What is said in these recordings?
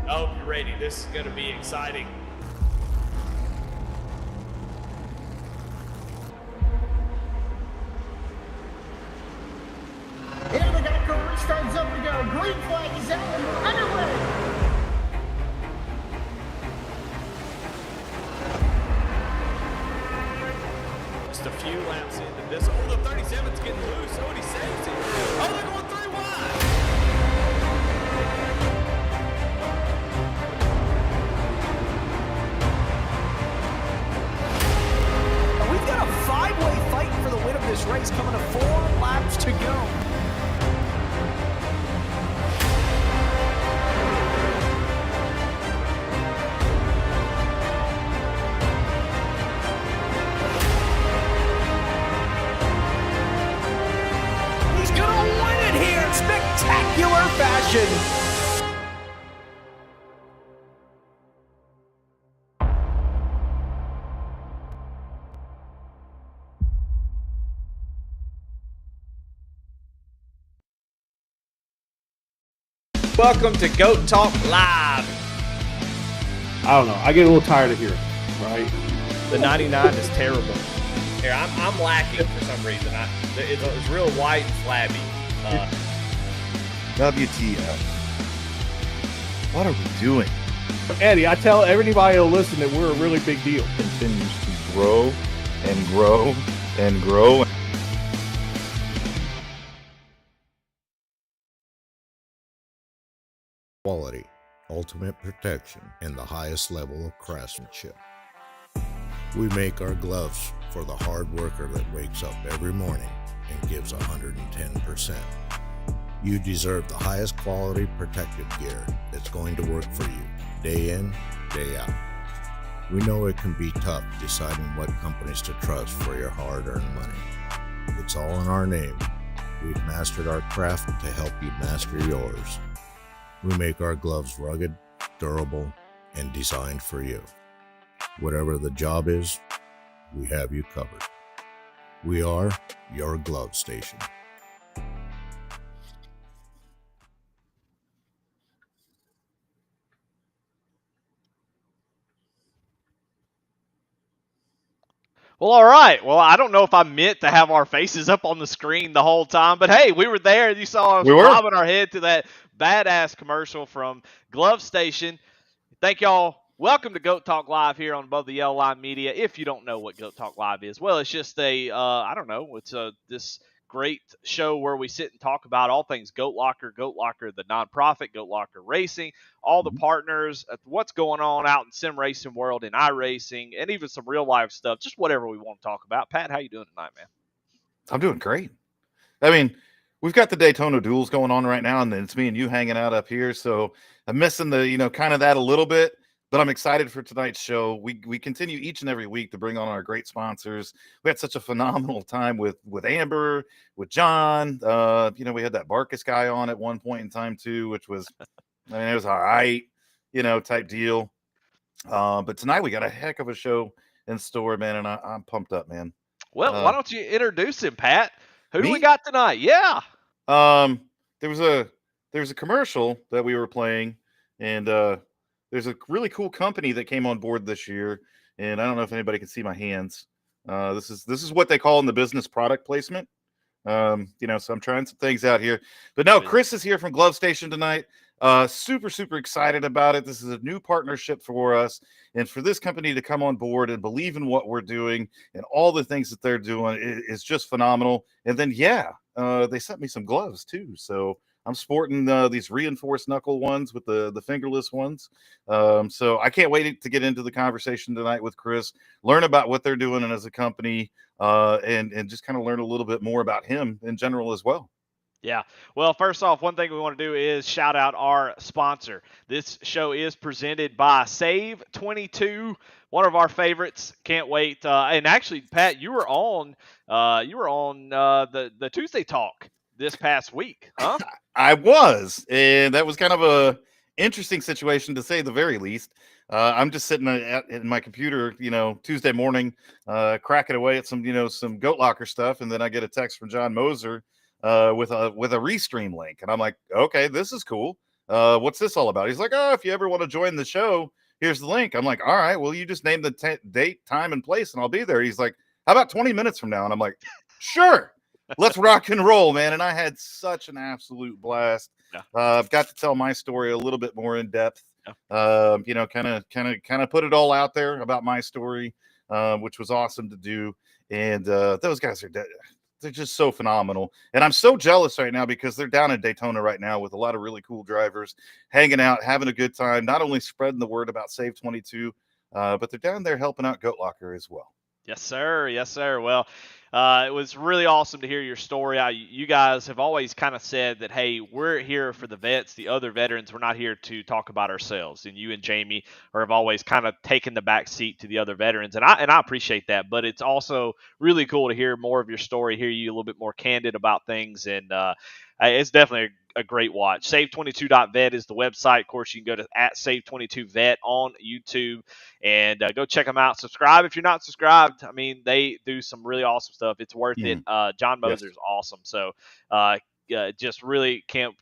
I hope you're ready. This is going to be exciting. And the guy restarts up and go. Green flag is out and we're underway. Just a few laps into this. Oh, the 37's getting loose. Oh, and he saves it. Oh, they're going 3 wide. We've got a 5-way fight for the win of this race coming to 4 laps to go. He's gonna win it here in spectacular fashion. Welcome to Goat Talk Live. I don't know. I get a little tired of hearing, right? The 99 is terrible. Here, I'm lacking for some reason. It's real white and flabby. WTF. What are we doing? Eddie, I tell everybody to listen that we're a really big deal. Continues to grow and grow and grow. Quality, ultimate protection, and the highest level of craftsmanship. We make our gloves for the hard worker that wakes up every morning and gives 110%. You deserve the highest quality protective gear that's going to work for you, day in, day out. We know it can be tough deciding what companies to trust for your hard-earned money. It's all in our name. We've mastered our craft to help you master yours. We make our gloves rugged, durable, and designed for you. Whatever the job is, we have you covered. We are your glove station. Well, all right. Well, I don't know if I meant to have our faces up on the screen the whole time, but hey, we were there. You saw us bobbing our head to that badass commercial from Glove Station. Thank y'all. Welcome to Goat Talk Live here on Above the Yellow Line Media. If you don't know what Goat Talk Live is, well, it's just I don't know. It's this great show where we sit and talk about all things Goat Locker, the nonprofit, Goat Locker Racing, all the partners, what's going on out in sim racing world, in iRacing, and even some real life stuff, just whatever we want to talk about. Pat, how you doing tonight, man? I'm doing great. I mean, we've got the Daytona duels going on right now, and it's me and you hanging out up here. So I'm missing the, kind of that a little bit. But I'm excited for tonight's show. We continue each and every week to bring on our great sponsors. We had such a phenomenal time with Amber, with John. We had that Barkus guy on at one point in time too, which was, it was all right, type deal. But tonight we got a heck of a show in store, man, and I'm pumped up, man. Well, why don't you introduce him, Pat? Who do me? we got tonight? Yeah. There was a commercial that we were playing, and there's a really cool company that came on board this year, and I don't know if anybody can see my hands. This is what they call in the business product placement. So I'm trying some things out here. But no, Chris is here from Glove Station tonight. Super, super excited about it. This is a new partnership for us, and for this company to come on board and believe in what we're doing and all the things that they're doing is just phenomenal. And then, they sent me some gloves too. So I'm sporting these reinforced knuckle ones with the fingerless ones. So I can't wait to get into the conversation tonight with Chris, learn about what they're doing as a company, and just kind of learn a little bit more about him in general as well. Yeah. Well, first off, one thing we want to do is shout out our sponsor. This show is presented by SAVE22, one of our favorites. Can't wait. And actually, Pat, you were on the Tuesday Talk this past week, huh? I was, and that was kind of a interesting situation to say the very least. I'm just sitting in my computer, Tuesday morning, cracking away at some Goat Locker stuff, and then I get a text from John Moser with a restream link, and I'm like, okay, this is cool. what's this all about? He's like, oh, if you ever want to join the show, here's the link. I'm like, all right, well, you just name the date, time, and place, and I'll be there. He's like, how about 20 minutes from now? And I'm like, sure, let's rock and roll, man. And I had such an absolute blast. Yeah. I've got to tell my story a little bit more in depth. Yeah. You know, kind of put it all out there about my story, which was awesome to do. And those guys are they're just so phenomenal. And I'm so jealous right now because they're down in Daytona right now with a lot of really cool drivers hanging out, having a good time, not only spreading the word about SAVE22, but they're down there helping out Goat Locker as well. Yes, sir. Yes, sir. Well, it was really awesome to hear your story. You guys have always kind of said that, hey, we're here for the vets, the other veterans. We're not here to talk about ourselves. And you and Jamie have always kind of taken the back seat to the other veterans. And I appreciate that. But it's also really cool to hear more of your story, hear you a little bit more candid about things. And it's definitely a great watch. Save22.vet is the website. Of course, you can go to @Save22Vet on YouTube and go check them out. Subscribe if you're not subscribed. I mean, they do some really awesome stuff. It's worth it. John Moser's awesome. So just really can't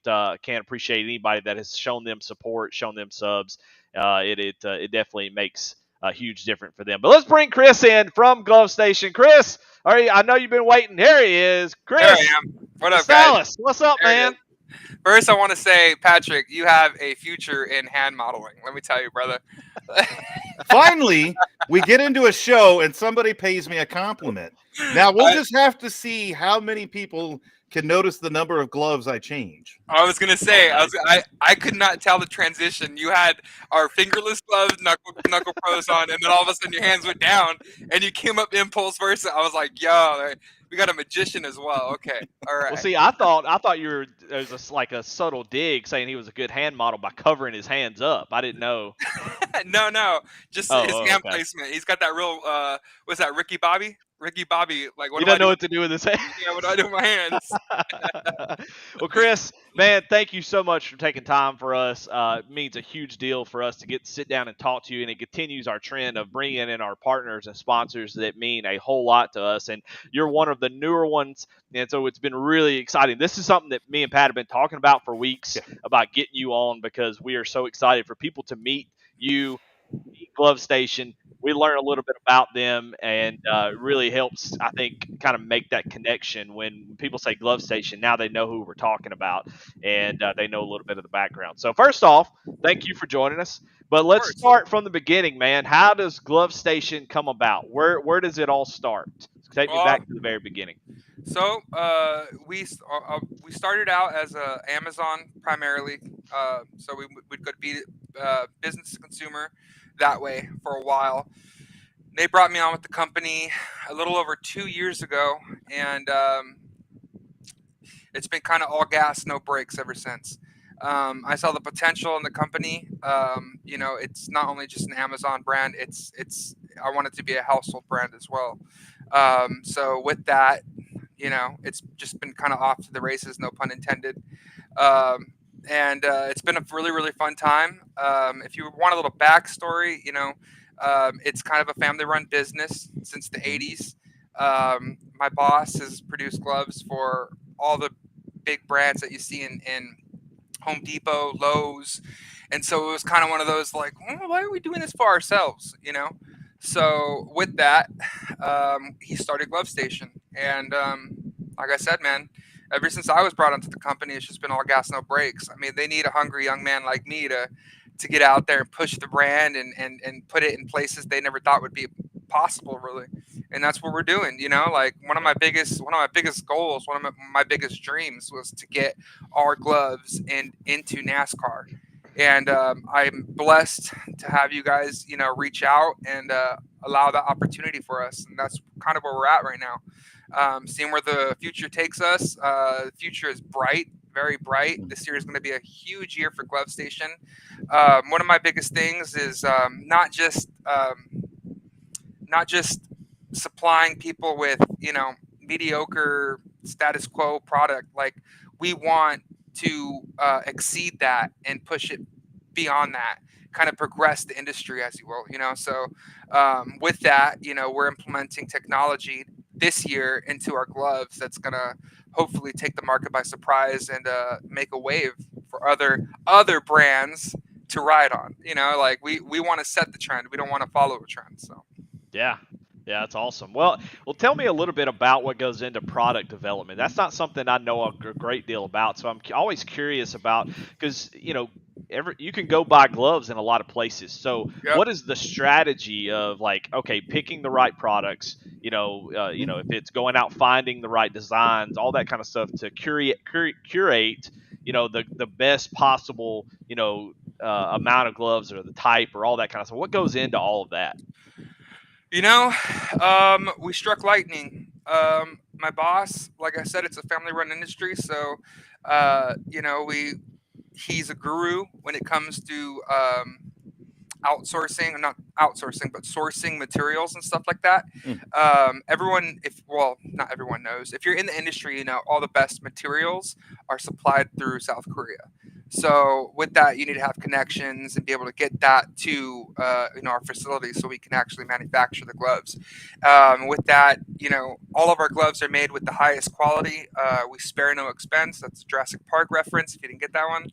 appreciate anybody that has shown them support, shown them subs. It definitely makes a huge difference for them. But let's bring Chris in from Glove Station. Chris, I know you've been waiting. Here he is. Chris. There I am. What up, Costales, guys? what's up, man? First, I want to say, Patrick, you have a future in hand modeling. Let me tell you, brother. Finally, we get into a show and somebody pays me a compliment. Now we'll just have to see how many people can notice the number of gloves I change. I was gonna say, I could not tell the transition. You had our fingerless gloves, knuckle pros on, and then all of a sudden your hands went down, and you came up impulse versa. I was like, yo, we got a magician as well. Okay, all right. Well, see, I thought you were like a subtle dig saying he was a good hand model by covering his hands up. I didn't know. No, just his hand placement. He's got that real. What's that, Ricky Bobby? Ricky Bobby, like what? He doesn't know what to do with his hands. Yeah, what do I do with my hands? Well, Chris, man, thank you so much for taking time for us. It means a huge deal for us to get to sit down and talk to you, and it continues our trend of bringing in our partners and sponsors that mean a whole lot to us. And you're one of the newer ones, and so it's been really exciting. This is something that me and Pat have been talking about for weeks about getting you on because we are so excited for people to meet you, Glove Station. We learn a little bit about them, and it really helps, I think, kind of make that connection. When people say Glove Station, now they know who we're talking about, and they know a little bit of the background. So first off, thank you for joining us. But let's start from the beginning, man. How does Glove Station come about? Where does it all start? Take me back to the very beginning. So we started out as Amazon primarily. So we'd go to be business to consumer that way for a while. They brought me on with the company a little over 2 years ago, and it's been kind of all gas, no brakes ever since. I saw the potential in the company. You know, it's not only just an Amazon brand. I want it to be a household brand as well. So with that, you know, it's just been kind of off to the races, no pun intended. And it's been a really, really fun time. If you want a little backstory, you know, it's kind of a family-run business since the 80s. My boss has produced gloves for all the big brands that you see in Home Depot, Lowe's. And so it was kind of one of those like, why are we doing this for ourselves, you know? So with that, he started Glove Station. And like I said, man, ever since I was brought into the company, it's just been all gas, no brakes. I mean, they need a hungry young man like me to get out there and push the brand and put it in places they never thought would be possible, really. And that's what we're doing, you know. Like one of my biggest goals, one of my biggest dreams was to get our gloves into NASCAR. And I'm blessed to have you guys, you know, reach out and allow that opportunity for us. And that's kind of where we're at right now. Seeing where the future takes us. The future is bright, very bright. This year is going to be a huge year for Glove Station. One of my biggest things is not just supplying people with, you know, mediocre status quo product. Like we want to exceed that and push it beyond that, kind of progress the industry, as you will, you know. So with that, you know, we're implementing technology this year into our gloves that's going to hopefully take the market by surprise and make a wave for other brands to ride on. You know, like we want to set the trend. We don't want to follow a trend. So Yeah. Yeah, that's awesome. Well, tell me a little bit about what goes into product development. That's not something I know a great deal about, so I'm always curious about, because you can go buy gloves in a lot of places. So, Yep. what is the strategy of, like, okay, picking the right products? If it's going out finding the right designs, all that kind of stuff to curate the best possible amount of gloves or the type or all that kind of stuff. What goes into all of that? We struck lightning. My boss, like I said, it's a family-run industry, so he's a guru when it comes to outsourcing, not outsourcing, but sourcing materials and stuff like that. Not everyone knows. If you're in the industry, all the best materials are supplied through South Korea. So with that, you need to have connections and be able to get that to our facility so we can actually manufacture the gloves. With that, all of our gloves are made with the highest quality. We spare no expense. That's a Jurassic Park reference if you didn't get that one.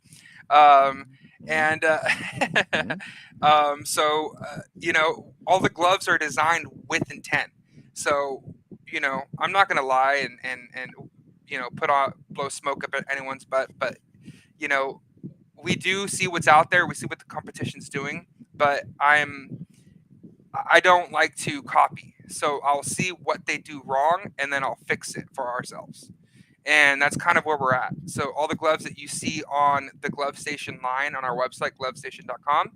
All the gloves are designed with intent. So, I'm not going to lie and blow smoke up at anyone's butt, but we do see what's out there. We see what the competition's doing, but I don't like to copy. So I'll see what they do wrong and then I'll fix it for ourselves. And that's kind of where we're at. So all the gloves that you see on the Glove Station line on our website, glovestation.com,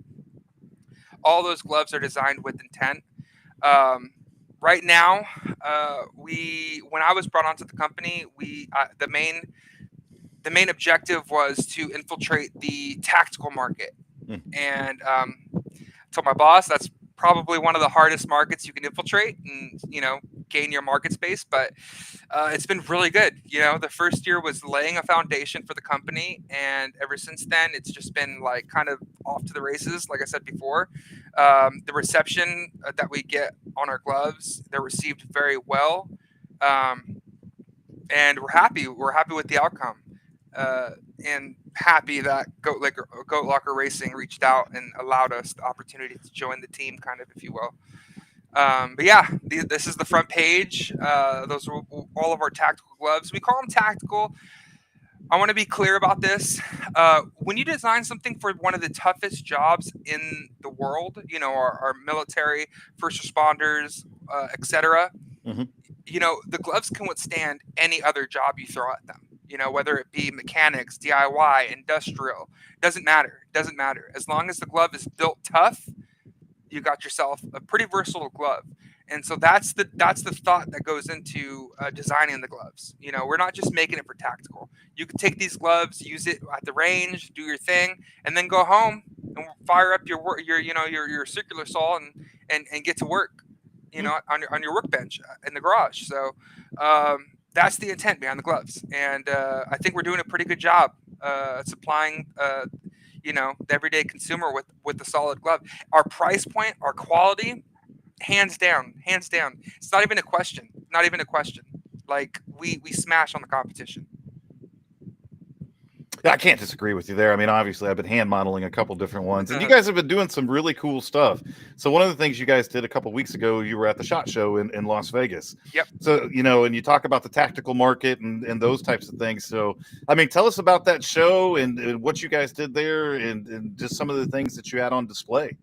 all those gloves are designed with intent. Right now, when I was brought onto the company, the main objective was to infiltrate the tactical market. And told my boss that's probably one of the hardest markets you can infiltrate and gain your market space, but it's been really good. The first year was laying a foundation for the company, and ever since then it's just been like kind of off to the races. Like I said before, the reception that we get on our gloves, they're received very well, and we're happy with the outcome, and happy that Goat Locker Racing reached out and allowed us the opportunity to join the team, kind of, if you will. But yeah, this is the front page. Those are all of our tactical gloves. We call them tactical. I want to be clear about this. When you design something for one of the toughest jobs in the world, our military, first responders, etc., the gloves can withstand any other job you throw at them. Whether it be mechanics, DIY, industrial, doesn't matter. As long as the glove is built tough, you got yourself a pretty versatile glove. And so that's the thought that goes into designing the gloves. We're not just making it for tactical. You can take these gloves, use it at the range, do your thing, and then go home and fire up your circular saw and get to work. On your workbench in the garage. So that's the intent behind the gloves, and I think we're doing a pretty good job supplying the everyday consumer with a solid glove. Our price point, our quality, hands down. It's not even a question. Like we smash on the competition. I can't disagree with you there. I mean, obviously, I've been hand modeling a couple different ones, and you guys have been doing some really cool stuff. So one of the things you guys did a couple weeks ago, you were at the SHOT Show in Las Vegas. Yep. So, and you talk about the tactical market and those types of things. So, I mean, tell us about that show and what you guys did there and just some of the things that you had on display.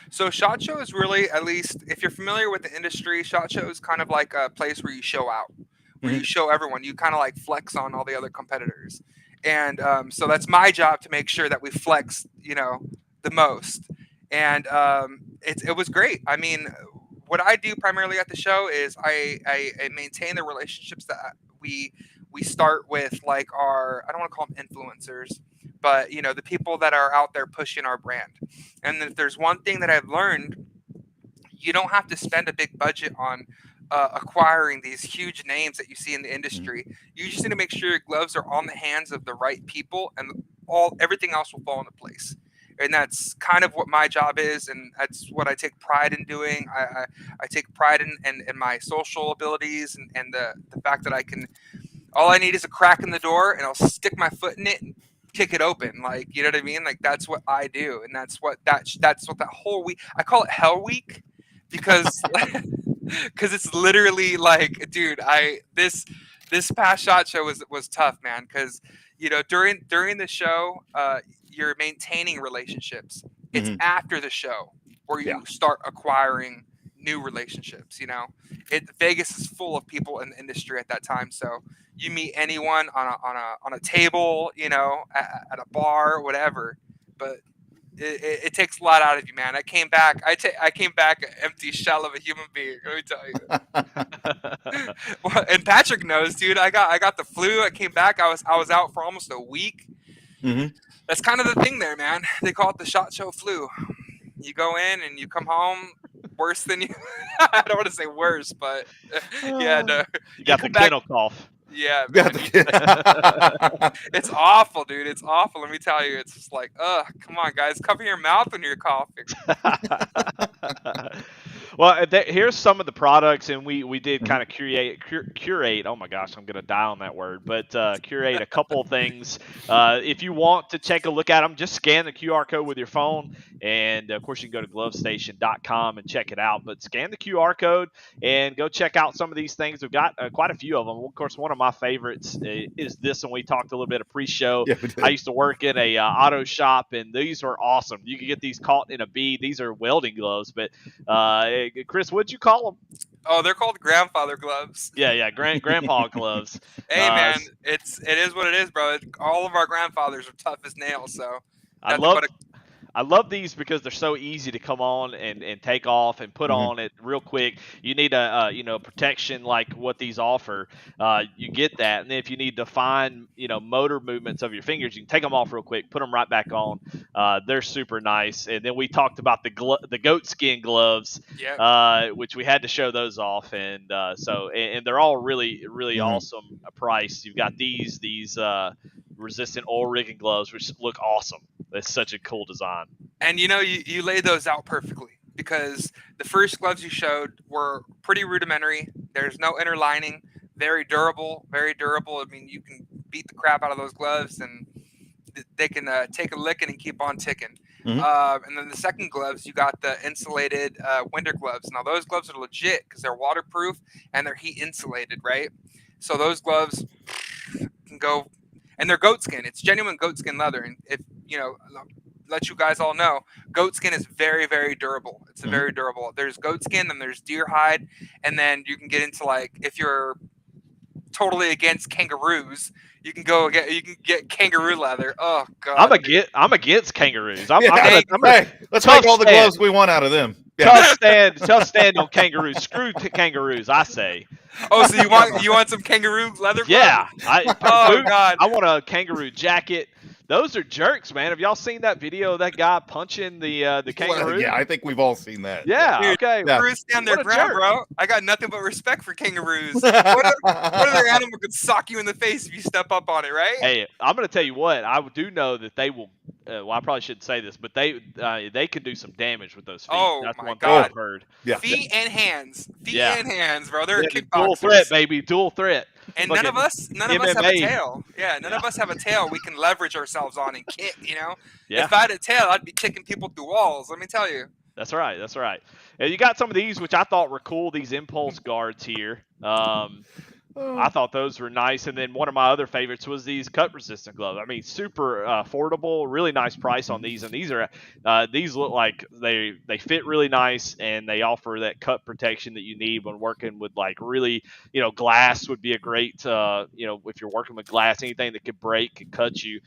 So SHOT Show is really, at least if you're familiar with the industry, SHOT Show is kind of like a place where you show out, where you show everyone. You kind of like flex on all the other competitors. And so that's my job to make sure that we flex, the most. And it was great. I mean, what I do primarily at the show is I maintain the relationships that we start with, like I don't want to call them influencers, but the people that are out there pushing our brand. And if there's one thing that I've learned, you don't have to spend a big budget on acquiring these huge names that you see in the industry. You just need to make sure your gloves are on the hands of the right people, and everything else will fall into place. And that's kind of what my job is, and that's what I take pride in doing. I take pride in my social abilities and the fact that all I need is a crack in the door, and I'll stick my foot in it and kick it open. Like, you know what I mean? Like, that's what I do, and that's what that whole week. I call it Hell Week because because it's literally like, dude, this past shot show was tough, man. Because during the show, you're maintaining relationships. It's after the show where you start acquiring new relationships. Vegas is full of people in the industry at that time, so you meet anyone on a table, at a bar, whatever. But it takes a lot out of you, man. I came back an empty shell of a human being. Let me tell you. Well, and Patrick knows, dude. I got the flu. I came back. I was out for almost a week. That's kind of the thing there, man. They call it the SHOT Show flu. You go in and you come home worse than you. I don't want to say worse, but yeah, no. You got the kennel cough. Yeah, man. It's awful, dude. It's awful. Let me tell you, it's just like, come on, guys, cover your mouth when you're coughing. Well, here's some of the products, and we did kind of curate. Oh my gosh, I'm gonna die on that word, but curate a couple of things. If you want to take a look at them, just scan the QR code with your phone, and of course you can go to glovestation.com and check it out. But scan the QR code and go check out some of these things. We've got quite a few of them. Of course, one of my favorites is this one. We talked a little bit of pre-show. Yeah, I used to work in a auto shop, and these are awesome. You can get these caught in a bead. These are welding gloves, but Chris, what'd you call them? Oh, they're called grandfather gloves. Yeah, grandpa gloves. Hey, man, it is what it is, bro. All of our grandfathers are tough as nails, so I love these because they're so easy to come on and take off and put on it real quick. You need a protection like what these offer. You get that, and then if you need to find motor movements of your fingers, you can take them off real quick, put them right back on. They're super nice. And then we talked about the goat skin gloves, which we had to show those off, and they're all really awesome price. You've got these resistant oil rigging gloves, which look awesome. That's such a cool design. And you laid those out perfectly, because the first gloves you showed were pretty rudimentary. There's no inner lining, very durable, very durable. I mean, you can beat the crap out of those gloves and they can take a licking and keep on ticking. And then the second gloves, you got the insulated winter gloves. Now those gloves are legit because they're waterproof and they're heat insulated, right? So those gloves can go. And they're goat skin. It's genuine goat skin leather. And if, let you guys all know, goat skin is very, very durable. It's very durable. There's goat skin, then there's deer hide. And then you can get into, like, if you're totally against kangaroos, you can get kangaroo leather. Oh, God. I'm against kangaroos. Let's make all the gloves we want out of them. Tough stand on kangaroos. Screw kangaroos, I say. Oh, so you want some kangaroo leather gloves? Yeah. God. I want a kangaroo jacket. Those are jerks, man. Have y'all seen that video of that guy punching the kangaroo? Well, yeah, I think we've all seen that. Yeah, dude, okay. Kangaroos stand their ground, bro. I got nothing but respect for kangaroos. What other animal could sock you in the face if you step up on it, right? Hey, I'm going to tell you what. I do know that they will. Well, I probably shouldn't say this, but they can do some damage with those feet. Oh, that's my one God. thing I've heard. Yeah. Feet and hands, bro. They're kickboxers. Dual threat, baby. Dual threat. And none of us have a tail. Yeah, none of us have a tail we can leverage ourselves on and kick, Yeah. If I had a tail, I'd be kicking people through walls, let me tell you. That's right. And you got some of these, which I thought were cool, these impulse guards here. I thought those were nice. And then one of my other favorites was these cut-resistant gloves. I mean, super affordable, really nice price on these. And these look like they fit really nice, and they offer that cut protection that you need when working with, like, really, glass would be a great, if you're working with glass, anything that could break, could cut you.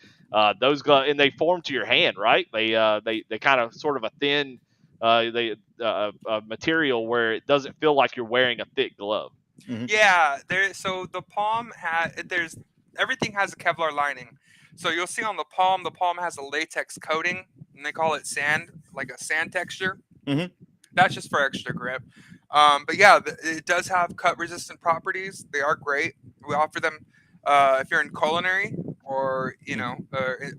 Those gloves, and they form to your hand, right? They kind of sort of a thin material where it doesn't feel like you're wearing a thick glove. Yeah, so the palm everything has a Kevlar lining. So you'll see on the palm has a latex coating, and they call it sand, like a sand texture. That's just for extra grip. But yeah, it does have cut resistant properties. They are great. We offer them if you're in culinary or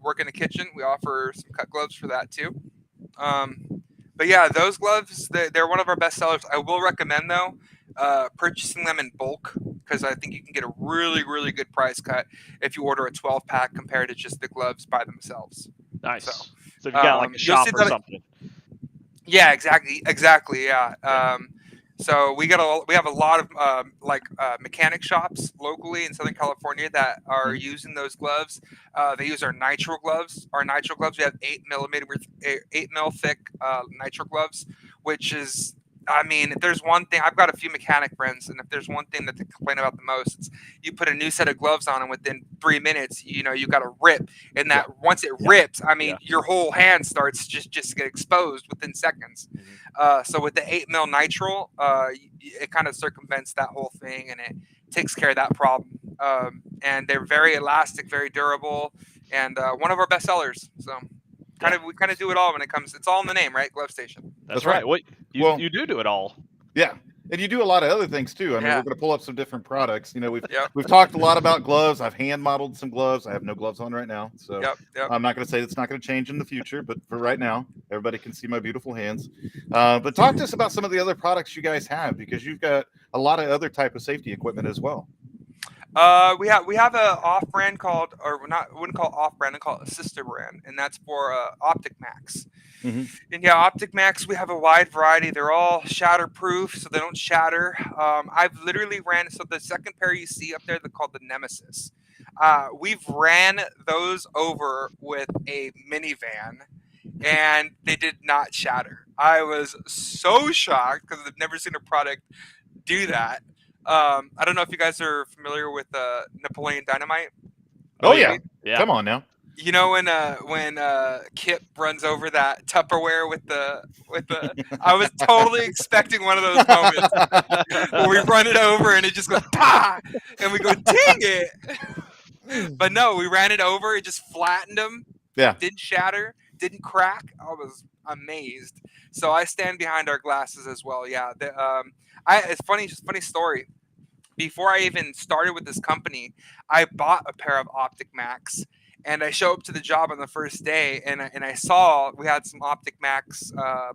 work in the kitchen. We offer some cut gloves for that too. But yeah, those gloves, they're one of our best sellers. I will recommend though purchasing them in bulk, because I think you can get a really, really good price cut if you order a 12-pack compared to just the gloves by themselves. Nice. So, So if you got like a you'll shop see or that- something. Yeah, exactly. Yeah. So we have a lot of mechanic shops locally in Southern California that are using those gloves. They use our nitro gloves. Our nitro gloves, we have 8 mil thick nitro gloves, which is, I mean, if there's one thing, I've got a few mechanic friends, and if there's one thing that they complain about the most, it's you put a new set of gloves on, and within 3 minutes, you got a rip, and that once it rips, I mean, your whole hand starts just to get exposed within seconds. So with the 8 mil nitrile, it kind of circumvents that whole thing, and it takes care of that problem. And they're very elastic, very durable, and one of our best sellers. So we kind of do it all when it comes. It's all in the name, right? Glove Station. That's right. What you do it all. Yeah. And you do a lot of other things too. I mean, Yeah. we're going to pull up some different products. We've talked a lot about gloves. I've hand modeled some gloves. I have no gloves on right now, so I'm not going to say it's not going to change in the future. But for right now, everybody can see my beautiful hands. But talk to us about some of the other products you guys have, because you've got a lot of other type of safety equipment as well. We have a off brand called, or not, I wouldn't call it off brand, I call it a sister brand, and that's for Optic Max. And yeah, Optic Max, we have a wide variety. They're all shatterproof, so they don't shatter. I've literally ran, so the second pair you see up there, they're called the Nemesis. We've ran those over with a minivan, and they did not shatter. I was so shocked because I've never seen a product do that. I don't know if you guys are familiar with Napoleon Dynamite. Oh yeah. Come on now. You know when Kip runs over that Tupperware with the I was totally expecting one of those moments where we run it over and it just goes pa, and we go, dang it. But no, we ran it over. It just flattened them. Yeah. Didn't shatter. Didn't crack. I was amazed. So I stand behind our glasses as well. Yeah. It's funny story. Before I even started with this company, I bought a pair of Optic Max, and I show up to the job on the first day, and I saw we had some Optic Max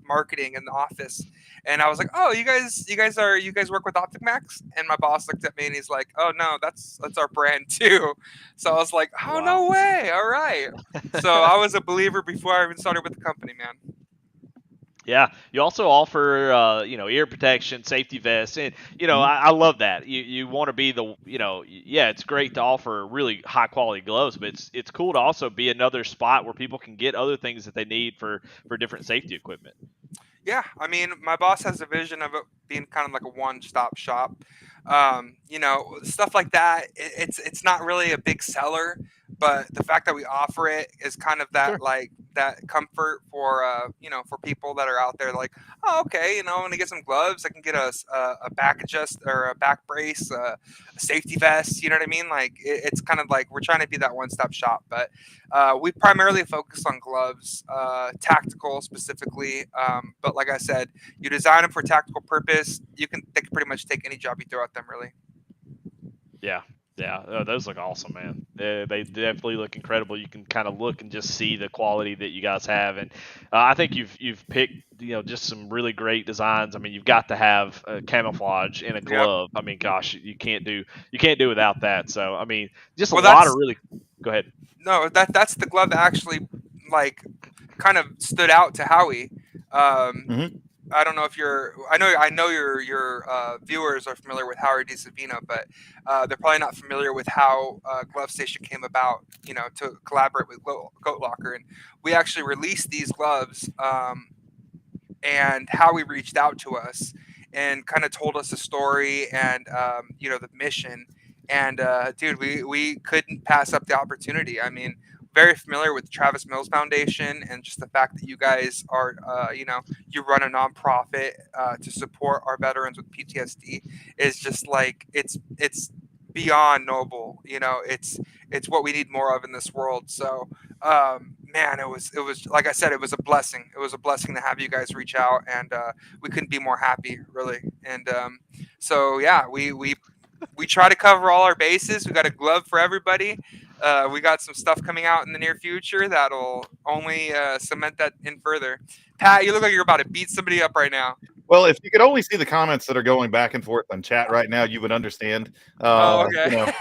marketing in the office, and I was like, "Oh, you guys work with Optic Max?" And my boss looked at me and he's like, "Oh no, that's our brand too." So I was like, "Oh no way! All right." So I was a believer before I even started with the company, man. Yeah, you also offer, ear protection, safety vests, and I love that. You want to be the, it's great to offer really high quality gloves, but it's cool to also be another spot where people can get other things that they need for different safety equipment. Yeah, I mean, my boss has a vision of it being kind of like a one-stop shop. Stuff like that. It's not really a big seller, but the fact that we offer it is kind of that that comfort for for people that are out there like, oh, okay, I'm gonna get some gloves. I can get a back adjust or a back brace, a safety vest. You know what I mean? Like it's kind of like we're trying to be that one-stop shop, but we primarily focus on gloves, tactical specifically. But like I said, you design them for tactical purpose. They can pretty much take any job you throw at them, really. Yeah. Those look awesome, man. They definitely look incredible. You can kind of look and just see the quality that you guys have, and I think you've picked just some really great designs. I mean, you've got to have camouflage in a glove. Yep. I mean, gosh, you can't do without that. So I mean, just a lot of really. Go ahead. No, that's the glove that actually kind of stood out to Howie. I don't know if I know your viewers are familiar with Howard DiSavino, but they're probably not familiar with how Glove Station came about, to collaborate with Goat Locker. And we actually released these gloves, and Howie reached out to us and kind of told us a story and, the mission. And, dude, we couldn't pass up the opportunity. I mean, very familiar with the Travis Mills Foundation, and just the fact that you guys are, you run a nonprofit to support our veterans with PTSD is just like it's beyond noble. It's what we need more of in this world. So, man, it was like I said, it was a blessing. It was a blessing to have you guys reach out, and we couldn't be more happy, really. And so yeah, we try to cover all our bases. We got a glove for everybody. We got some stuff coming out in the near future that'll only cement that in further. Pat, you look like you're about to beat somebody up right now. Well, if you could only see the comments that are going back and forth on chat right now, you would understand. Okay. You know,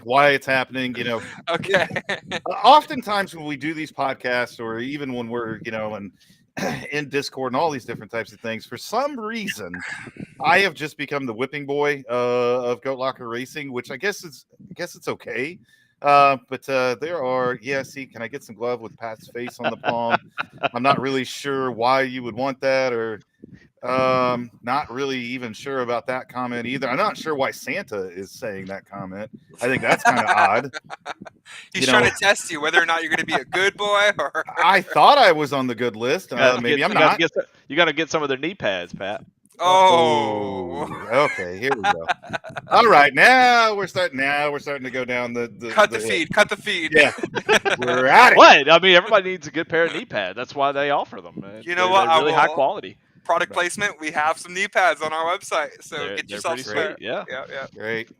why it's happening. You know, Okay. oftentimes when we do these podcasts, or even when we're in Discord and all these different types of things, for some reason, I have just become the whipping boy of Goat Locker Racing, which I guess it's okay. But there are, see, can I get some glove with Pat's face on the palm? I'm not really sure why you would want that, or not really even sure about that comment either. I'm not sure why Santa is saying that comment. I think that's kind of odd. He's trying to test you whether or not you're going to be a good boy or. I thought I was on the good list. Maybe I'm not. You got to get some of their knee pads, Pat. Oh. Okay, here we go. All right, now we're starting to go down the cut the feed. Yeah, we're at it. What? I mean, everybody needs a good pair of knee pads. That's why they offer them. Man. You know what? They're really high quality. Product placement. We have some knee pads on our website, so get yourself straight. Yeah. Great.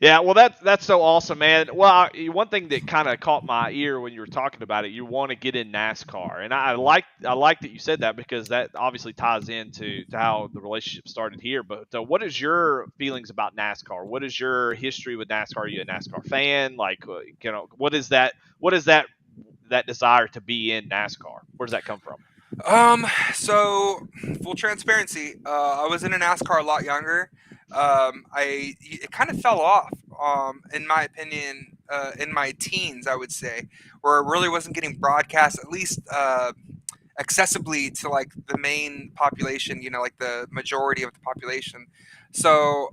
Yeah, well, that's so awesome, man. Well, one thing that kind of caught my ear when you were talking about it, you want to get in NASCAR, and I like that you said that, because that obviously ties into how the relationship started here. But what is your feelings about NASCAR? What is your history with NASCAR? Are you a NASCAR fan? Like, what is that desire to be in NASCAR? Where does that come from? So full transparency, I was in a NASCAR a lot younger. It kind of fell off, in my opinion, in my teens, I would say, where it really wasn't getting broadcast, at least, accessibly to like the main population, like the majority of the population. So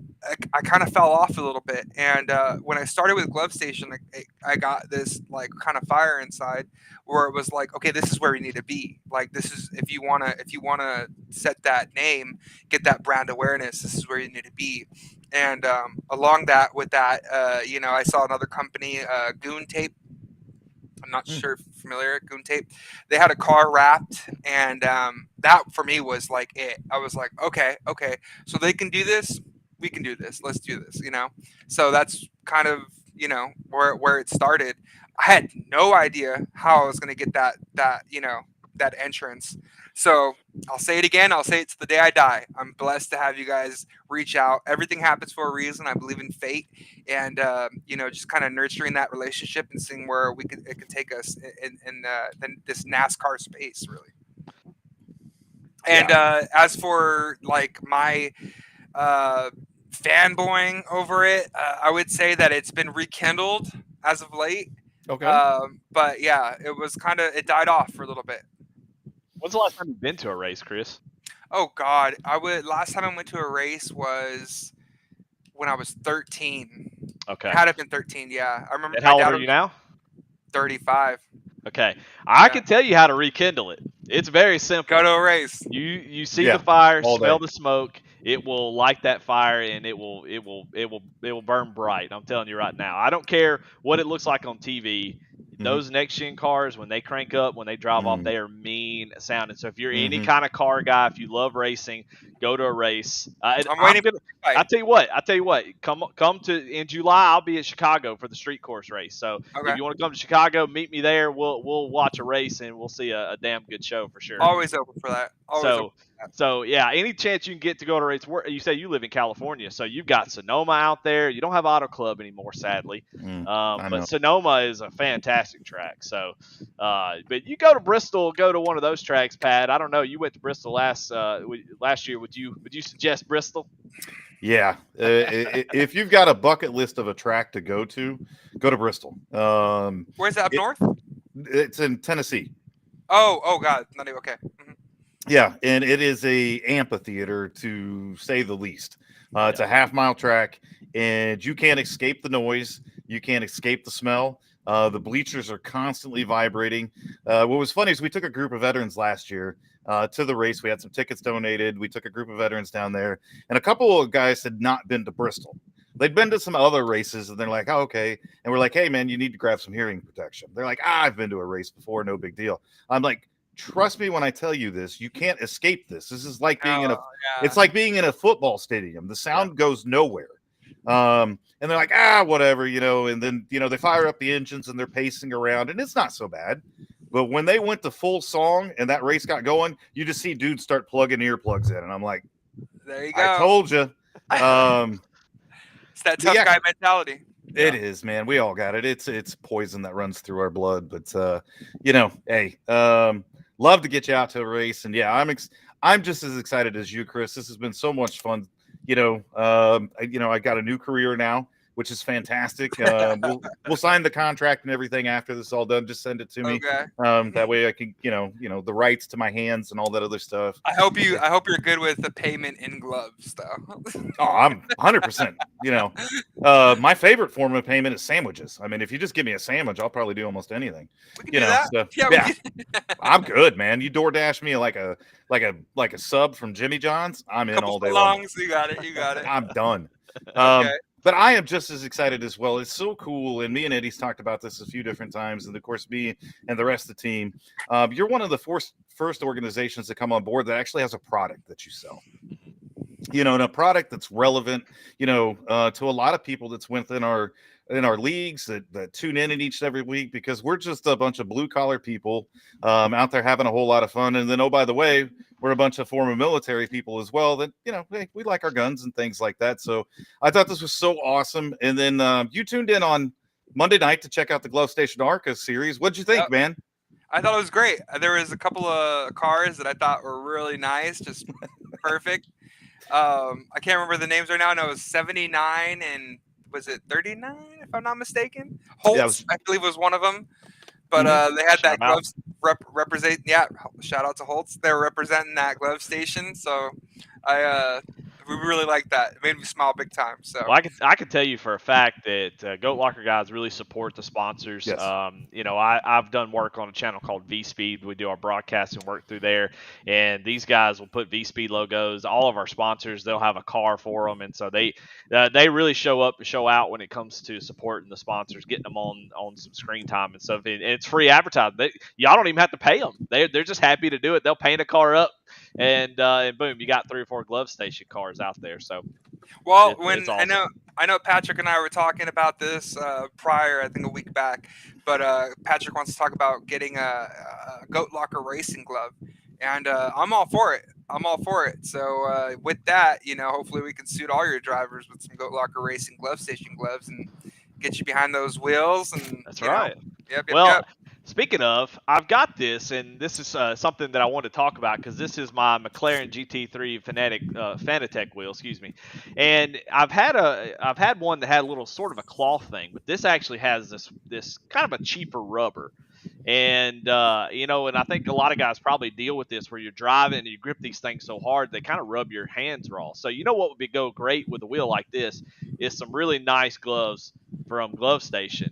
I kind of fell off a little bit. And, when I started with Glove Station, I got this like kind of fire inside, where it was like, okay, this is where we need to be. Like, this is, if you want to set that name, get that brand awareness, this is where you need to be. And, along with that, I saw another company, Goon Tape. I'm not sure if you're familiar. Goon Tape. They had a car wrapped, and that for me was like it. I was like, okay, so they can do this, we can do this. Let's do this, So that's kind of where it started. I had no idea how I was going to get that entrance. So I'll say it again. I'll say it to the day I die. I'm blessed to have you guys reach out. Everything happens for a reason. I believe in fate, and just kind of nurturing that relationship and seeing where it could take us in this NASCAR space, really. And as for like my fanboying over it, I would say that it's been rekindled as of late. Okay. But yeah, it died off for a little bit. When's the last time you've been to a race, Chris? Oh God, last time I went to a race was when I was 13. Okay. It had to have been 13, yeah. I remember. And how old are you now? 35. Okay. I can tell you how to rekindle it. It's very simple. Go to a race. You see the fire, smell day. the smoke. It will light that fire, and it will burn bright. I'm telling you right now. I don't care what it looks like on TV. Those next gen cars, when they crank up, when they drive off, they are mean sounding. So if you're any kind of car guy, if you love racing, go to a race. I'm waiting. I tell you what. Come to in July. I'll be at Chicago for the street course race. So if you want to come to Chicago, meet me there. We'll watch a race, and we'll see a damn good show for sure. Always open for that. So yeah, any chance you can get to go to a race. You say you live in California, so you've got Sonoma out there. You don't have Auto Club anymore, sadly. But Sonoma is a fantastic track. So, but you go to Bristol, go to one of those tracks, Pat. I don't know. You went to Bristol last year. Would you suggest Bristol? Yeah. If you've got a bucket list of a track to go to Bristol. Where's that, up north? It's in Tennessee. Oh God, not even okay. Mm-hmm. Yeah, and it is a amphitheater, to say the least. It's a half-mile track, and you can't escape the noise. You can't escape the smell. The bleachers are constantly vibrating. What was funny is we took a group of veterans last year to the race. We had some tickets donated. We took a group of veterans down there, and a couple of guys had not been to Bristol. They'd been to some other races, and they're like, oh, okay. And we're like, hey, man, you need to grab some hearing protection. They're like, I've been to a race before, no big deal. I'm like, trust me when I tell you this, you can't escape this. This is like being it's like being in a football stadium. The sound goes nowhere. And they're like, whatever, and then, they fire up the engines and they're pacing around, and it's not so bad. But when they went to full song and that race got going, you just see dudes start plugging earplugs in, and I'm like, there you go. I told you. It's that tough guy mentality. It is, man. We all got it. It's poison that runs through our blood. But hey, love to get you out to a race, and yeah, I'm just as excited as you, Chris. This has been so much fun. I got a new career now, which is fantastic. We'll sign the contract and everything after this is all done. Just send it to me. Okay. That way I can, the rights to my hands and all that other stuff. I hope you're good with the payment in gloves, though. Oh, I'm 100%. My favorite form of payment is sandwiches. I mean, if you just give me a sandwich, I'll probably do almost anything. We can do that. So, yeah. I'm good, man. You DoorDash me like a sub from Jimmy John's, I'm in all day long. You got it. I'm done. Okay. But I am just as excited as well. It's so cool. And me and Eddie's talked about this a few different times. And of course, me and the rest of the team, you're one of the first organizations to come on board that actually has a product that you sell. And a product that's relevant, to a lot of people that's within our leagues that tune in each and every week, because we're just a bunch of blue collar people out there having a whole lot of fun. And then, oh, by the way, we're a bunch of former military people as well that, hey, we like our guns and things like that. So I thought this was so awesome. And then you tuned in on Monday night to check out the Glove Station ARCA series. What'd you think, man? I thought it was great. There was a couple of cars that I thought were really nice, just perfect. I can't remember the names right now. No, it was 79 and was it 39, if I'm not mistaken? Holtz, I believe, was one of them. But they had that gloves represent. Yeah, shout out to Holtz. They're representing that glove station. So we really like that. It made me smile big time. So well, I can tell you for a fact that Goat Locker guys really support the sponsors. Yes. I've done work on a channel called V Speed. We do our broadcasting work through there, and these guys will put V Speed logos. All of our sponsors, they'll have a car for them, and so they really show up and show out when it comes to supporting the sponsors, getting them on some screen time and stuff. And it's free advertising. Y'all don't even have to pay them. They're just happy to do it. They'll paint a car up. And boom, you got 3 or 4 glove station cars out there. So, well, it's awesome. I know Patrick and I were talking about this prior, I think a week back, but Patrick wants to talk about getting a Goat Locker racing glove, and I'm all for it. So with that, hopefully we can suit all your drivers with some Goat Locker racing glove station gloves and get you behind those wheels. And that's right. Yep. Speaking of, I've got this, and this is something that I want to talk about because this is my McLaren GT3 Fanatec wheel, excuse me. And I've had one that had a little sort of a cloth thing, but this actually has this kind of a cheaper rubber. And and I think a lot of guys probably deal with this where you're driving and you grip these things so hard they kind of rub your hands raw. So what would go great with a wheel like this is some really nice gloves from Glove Station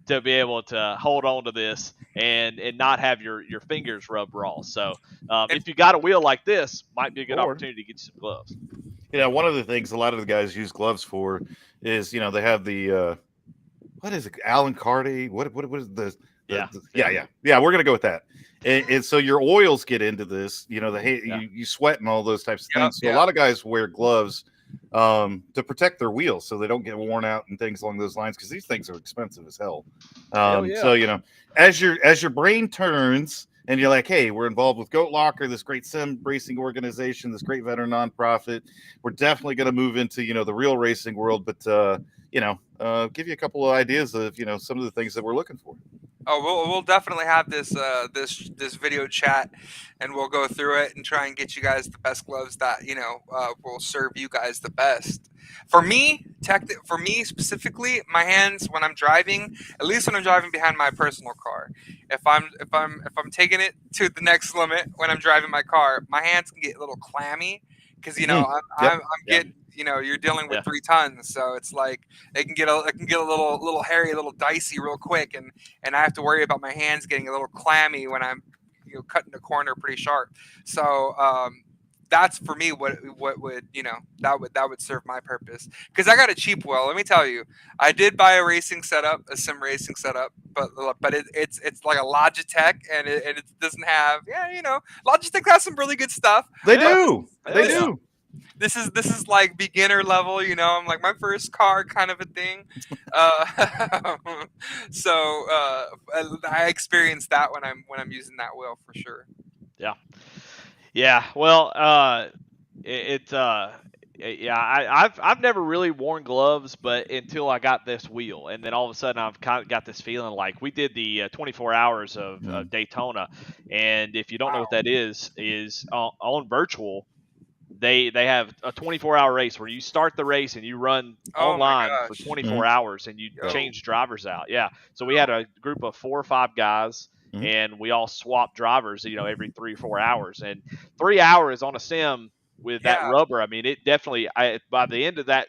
to be able to hold on to this and not have your fingers rubbed raw. So if you got a wheel like this, might be a good opportunity to get you some gloves. One of the things a lot of the guys use gloves for is, they have the what is it, Alan Cardi? What is the yeah, we're gonna go with that. And so your oils get into this, you sweat and all those types of things. So a lot of guys wear gloves to protect their wheels so they don't get worn out and things along those lines, because these things are expensive as hell. So as your brain turns and you're like, hey, we're involved with Goat Locker, this great sim racing organization, this great veteran nonprofit, we're definitely going to move into the real racing world, but give you a couple of ideas of some of the things that we're looking for. Oh, we'll definitely have this video chat, and we'll go through it and try and get you guys the best gloves that will serve you guys the best. For me specifically, my hands when I'm driving, at least when I'm driving behind my personal car, if I'm taking it to the next limit when I'm driving my car, my hands can get a little clammy because I'm getting. You're dealing with 3 tons, so it's like it can get a little hairy, a little dicey real quick, and I have to worry about my hands getting a little clammy when I'm cutting the corner pretty sharp. So that's for me what would that would serve my purpose, because I got a cheap wheel. Let me tell you, I did buy a sim racing setup, but it's like a Logitech, and it doesn't have Logitech has some really good stuff. They do. this is like beginner level, you know. I'm like my first car kind of a thing. So I experience that when I'm using that wheel for sure. Yeah. Well, I've never really worn gloves, but until I got this wheel, and then all of a sudden I've kind of got this feeling like we did the 24 hours of Daytona, and if you don't know what that is on virtual. They have a 24-hour race where you start the race and you run Oh my online for gosh. 24 hours and you Yo. change drivers out. Yeah. So we had a group of 4 or 5 guys and we all swapped drivers, every 3 or 4 hours. And 3 hours on a sim with that Yeah. rubber, I mean, it definitely. By the end of that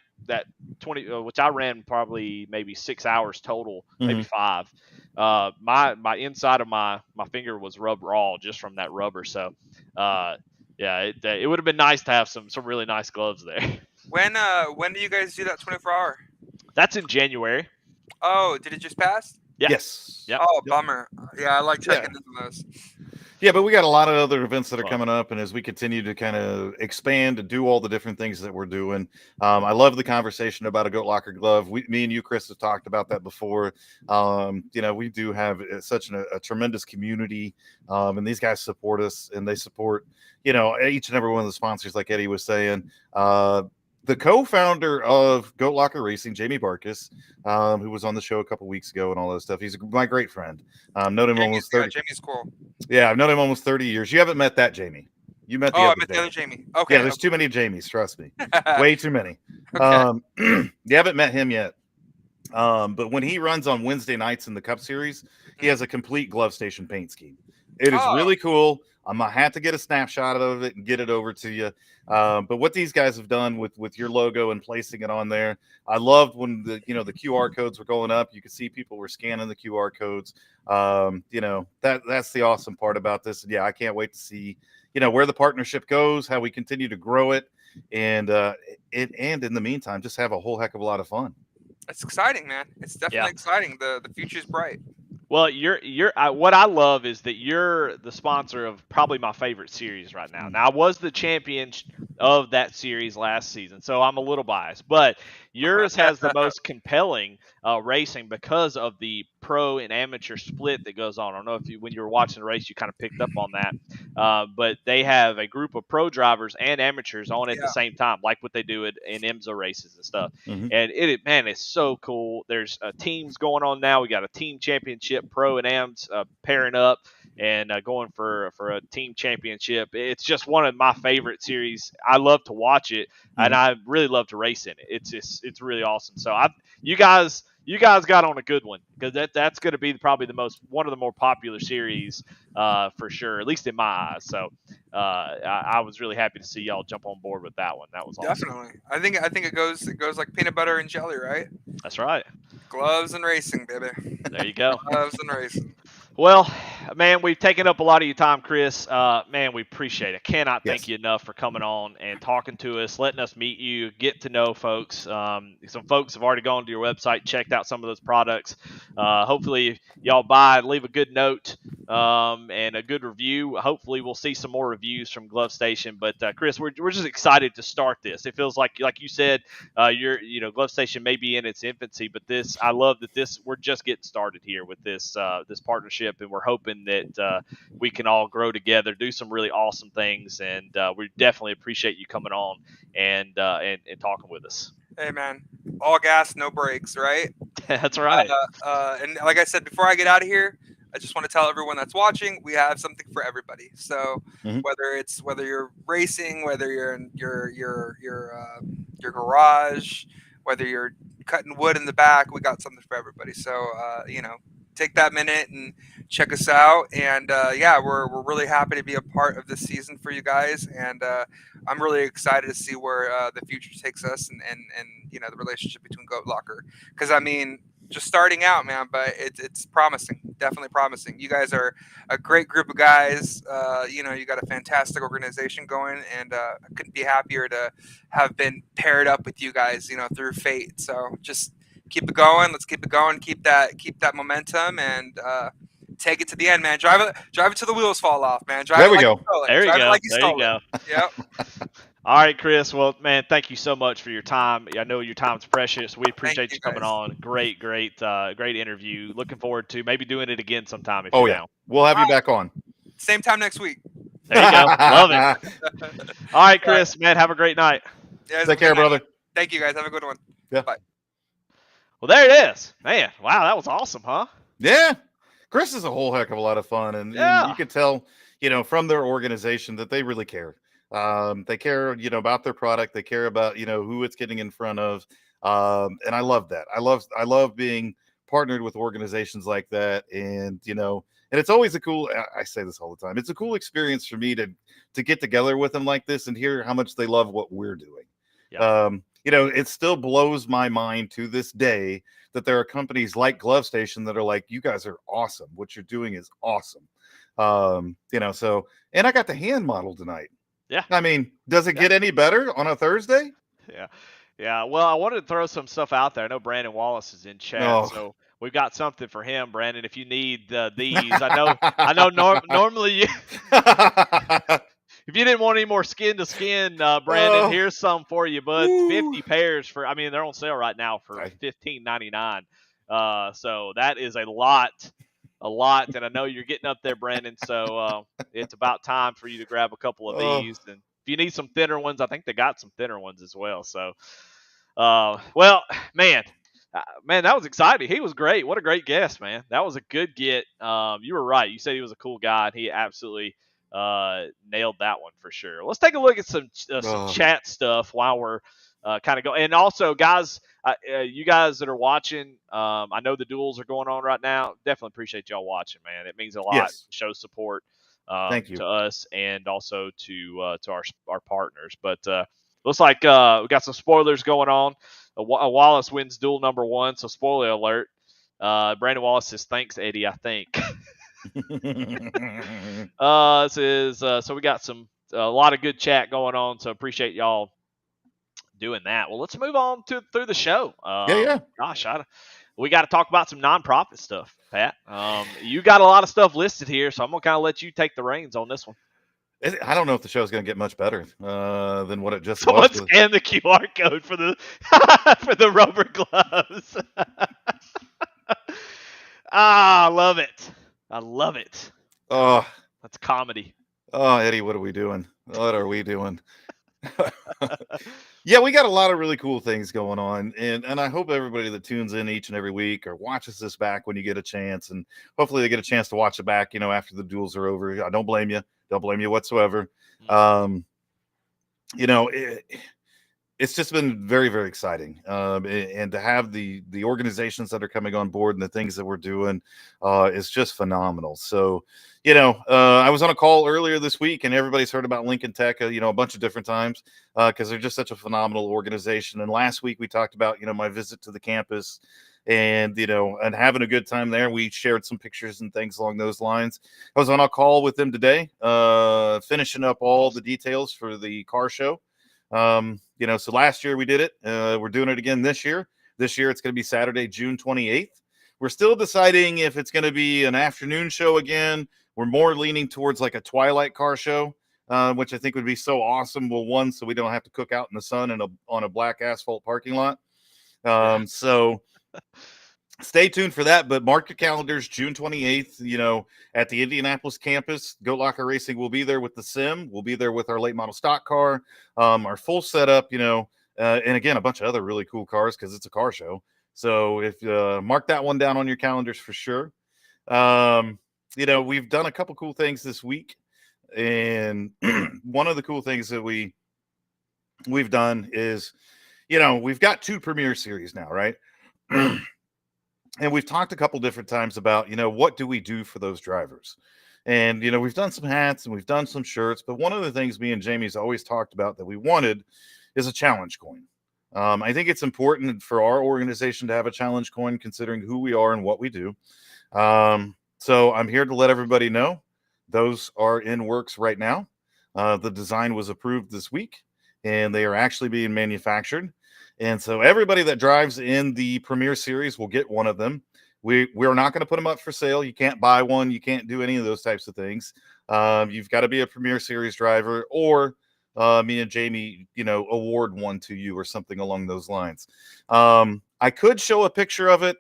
20, which I ran probably maybe 6 hours total, maybe 5. My inside of my finger was rubbed raw just from that rubber. So. Yeah, it would have been nice to have some really nice gloves there. When do you guys do that 24-hour? That's in January. Oh, did it just pass? Yeah. Yes. Yep. Oh, bummer. Yeah, I like checking into those. Yeah, but we got a lot of other events that are coming up, and as we continue to kind of expand and do all the different things that we're doing, I love the conversation about a Goat Locker glove. Me and you, Chris, have talked about that before. We do have such a tremendous community, and these guys support us, and they support, each and every one of the sponsors, like Eddie was saying. The co-founder of Goat Locker Racing, Jamie Barkis, who was on the show a couple weeks ago and all that stuff. He's my great friend. Known him almost 30. Jamie's cool. Yeah, I've known him almost 30 years. You haven't met that Jamie. You met the I other met Jamie. the other Jamie. Okay. Yeah, there's too many Jamies. Trust me, way too many. Okay. You haven't met him yet. But when he runs on Wednesday nights in the Cup Series, he has a complete glove station paint scheme. It is really cool. I'm gonna have to get a snapshot of it and get it over to you. But what these guys have done with your logo and placing it on there, I loved when the QR codes were going up. You could see people were scanning the QR codes. That's the awesome part about this. And yeah, I can't wait to see where the partnership goes, how we continue to grow it, and in the meantime, just have a whole heck of a lot of fun. It's exciting, man. It's definitely exciting. The future's bright. Well, what I love is that you're the sponsor of probably my favorite series right now. Now, I was the champion of that series last season, so I'm a little biased, but yours has the most compelling racing because of the pro and amateur split that goes on. I don't know if when you were watching the race, you kind of picked up on that, but they have a group of pro drivers and amateurs on at the same time, like what they do in IMSA races and stuff. And it's so cool. There's teams going on now. We got a team championship, pro and AMs pairing up and going for a team championship. It's just one of my favorite series. I love to watch it, and I really love to race in it. It's really awesome. So you guys got on a good one, because that's going to be probably one of the more popular series for sure, at least in my eyes. So I was really happy to see y'all jump on board with that one. That was awesome. Definitely. I think it goes like peanut butter and jelly, right? That's right. Gloves and racing, baby. There you go. Gloves and racing. Well, man, we've taken up a lot of your time, Chris. Man, we appreciate it. Cannot thank you enough for coming on and talking to us, letting us meet you, get to know folks. Some folks have already gone to your website, checked out some of those products. Hopefully, y'all leave a good note and a good review. Hopefully, we'll see some more reviews from Glove Station. But Chris, we're just excited to start this. It feels like you said, Glove Station may be in its infancy, but I love that we're just getting started here with this partnership. And we're hoping that we can all grow together, do some really awesome things, and we definitely appreciate you coming on and talking with us. Hey, man, all gas, no brakes, right? That's right. And like I said, before I get out of here, I just want to tell everyone that's watching, we have something for everybody. So whether you're racing, whether you're in your garage, whether you're cutting wood in the back, we got something for everybody. So take that minute and check us out. And we're really happy to be a part of this season for you guys. And I'm really excited to see where the future takes us and the relationship between Goat Locker. Because just starting out, man, but it's promising, definitely promising. You guys are a great group of guys. You got a fantastic organization going, and I couldn't be happier to have been paired up with you guys, through fate. So just keep it going. Let's keep it going. Keep that momentum, and take it to the end, man. Drive it till the wheels fall off, man. There we go. There you go. Yep. All right, Chris. Well, man, thank you so much for your time. I know your time's precious. We appreciate you, you coming guys. on. Great interview. Looking forward to maybe doing it again sometime if Oh you're yeah, down. we'll have you All right. back on. Same time next week. There you go. Love it. All right, All right. Chris, man, have a great night. You guys have a Take good care, night. brother. Thank you, guys. Have a good one. Yeah. Bye. Well, there it is. Man, wow, that was awesome, huh? Yeah, Chris is a whole heck of a lot of fun, and Yeah. you could tell, from their organization that they really care. They care, about their product. They care about, who it's getting in front of, and I love that. I love being partnered with organizations like that, and and it's always a cool. I say this all the time. It's a cool experience for me to get together with them like this and hear how much they love what we're doing. Yeah. It still blows my mind to this day that there are companies like Glove Station that are like, you guys are awesome. What you're doing is awesome. So, and I got the hand model tonight. Yeah. I mean, does it get any better on a Thursday? Yeah. Yeah. Well, I wanted to throw some stuff out there. I know Brandon Wallace is in chat, so we've got something for him, Brandon. If you need these, I know normally you if you didn't want any more skin to skin, Brandon, here's some for you, bud. 50 pairs for, I mean, they're on sale right now for $15.99. So that is a lot. And I know you're getting up there, Brandon. So it's about time for you to grab a couple of these. And if you need some thinner ones, I think they got some thinner ones as well. So, well, man, that was exciting. He was great. What a great guest, man. That was a good get. You were right. You said he was a cool guy, and he absolutely nailed that one for sure. Let's take a look at some chat stuff while we're kind of going. And also, guys, you guys that are watching, I know the duels are going on right now. Definitely appreciate y'all watching, man. It means a lot to show support Thank you to us and also to our partners. But looks like we got some spoilers going on. Wallace wins duel number 1, so spoiler alert. Brandon Wallace says, "Thanks, Eddie, I think." So we got a lot of good chat going on, so appreciate y'all doing that. Well, let's move on through the show. Gosh, we got to talk about some nonprofit stuff, Pat. You got a lot of stuff listed here, so I'm gonna kind of let you take the reins on this one. I don't know if the show's going to get much better than what it just Someone was. scan the QR code for the for the rubber gloves. I love it. I love it. Oh, that's comedy. Oh, Eddie, what are we doing? What are we doing? Yeah, we got a lot of really cool things going on, and I hope everybody that tunes in each and every week or watches this back when you get a chance, and hopefully they get a chance to watch it back, after the duels are over. I don't blame you. Don't blame you whatsoever. It's just been very, very exciting. And to have the organizations that are coming on board and the things that we're doing is just phenomenal. So, I was on a call earlier this week and everybody's heard about Lincoln Tech, a bunch of different times because they're just such a phenomenal organization. And last week we talked about, my visit to the campus and, and having a good time there. We shared some pictures and things along those lines. I was on a call with them today, finishing up all the details for the car show. So last year we did it. We're doing it again this year. This year it's going to be Saturday, June 28th. We're still deciding if it's going to be an afternoon show again. We're more leaning towards like a twilight car show, which I think would be so awesome. Well, one, so we don't have to cook out in the sun on a black asphalt parking lot. So stay tuned for that, but mark your calendars, June 28th, at the Indianapolis campus. Goat Locker Racing will be there with the sim. We'll be there with our late model stock car, our full setup, and again, a bunch of other really cool cars because it's a car show. So if mark that one down on your calendars for sure. We've done a couple cool things this week, and one of the cool things that we've done is, we've got 2 Premier Series now, right? And we've talked a couple different times about, what do we do for those drivers? And, we've done some hats and we've done some shirts, but one of the things me and Jamie's always talked about that we wanted is a challenge coin. I think it's important for our organization to have a challenge coin considering who we are and what we do. So I'm here to let everybody know those are in works right now. The design was approved this week and they are actually being manufactured. And so everybody that drives in the Premier Series will get one of them. We're not going to put them up for sale. You can't buy one. You can't do any of those types of things. You've got to be a Premier Series driver or me and Jamie, award one to you or something along those lines. I could show a picture of it,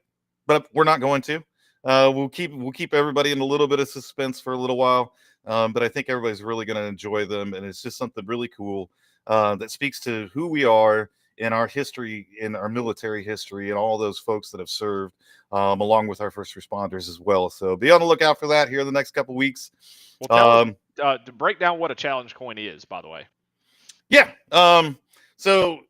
but we're not going to. We'll keep everybody in a little bit of suspense for a little while. But I think everybody's really going to enjoy them, and it's just something really cool that speaks to who we are in our history, in our military history, and all those folks that have served, along with our first responders as well. So be on the lookout for that here in the next couple weeks. Well, tell us, to break down what a challenge coin is, by the way. Yeah. So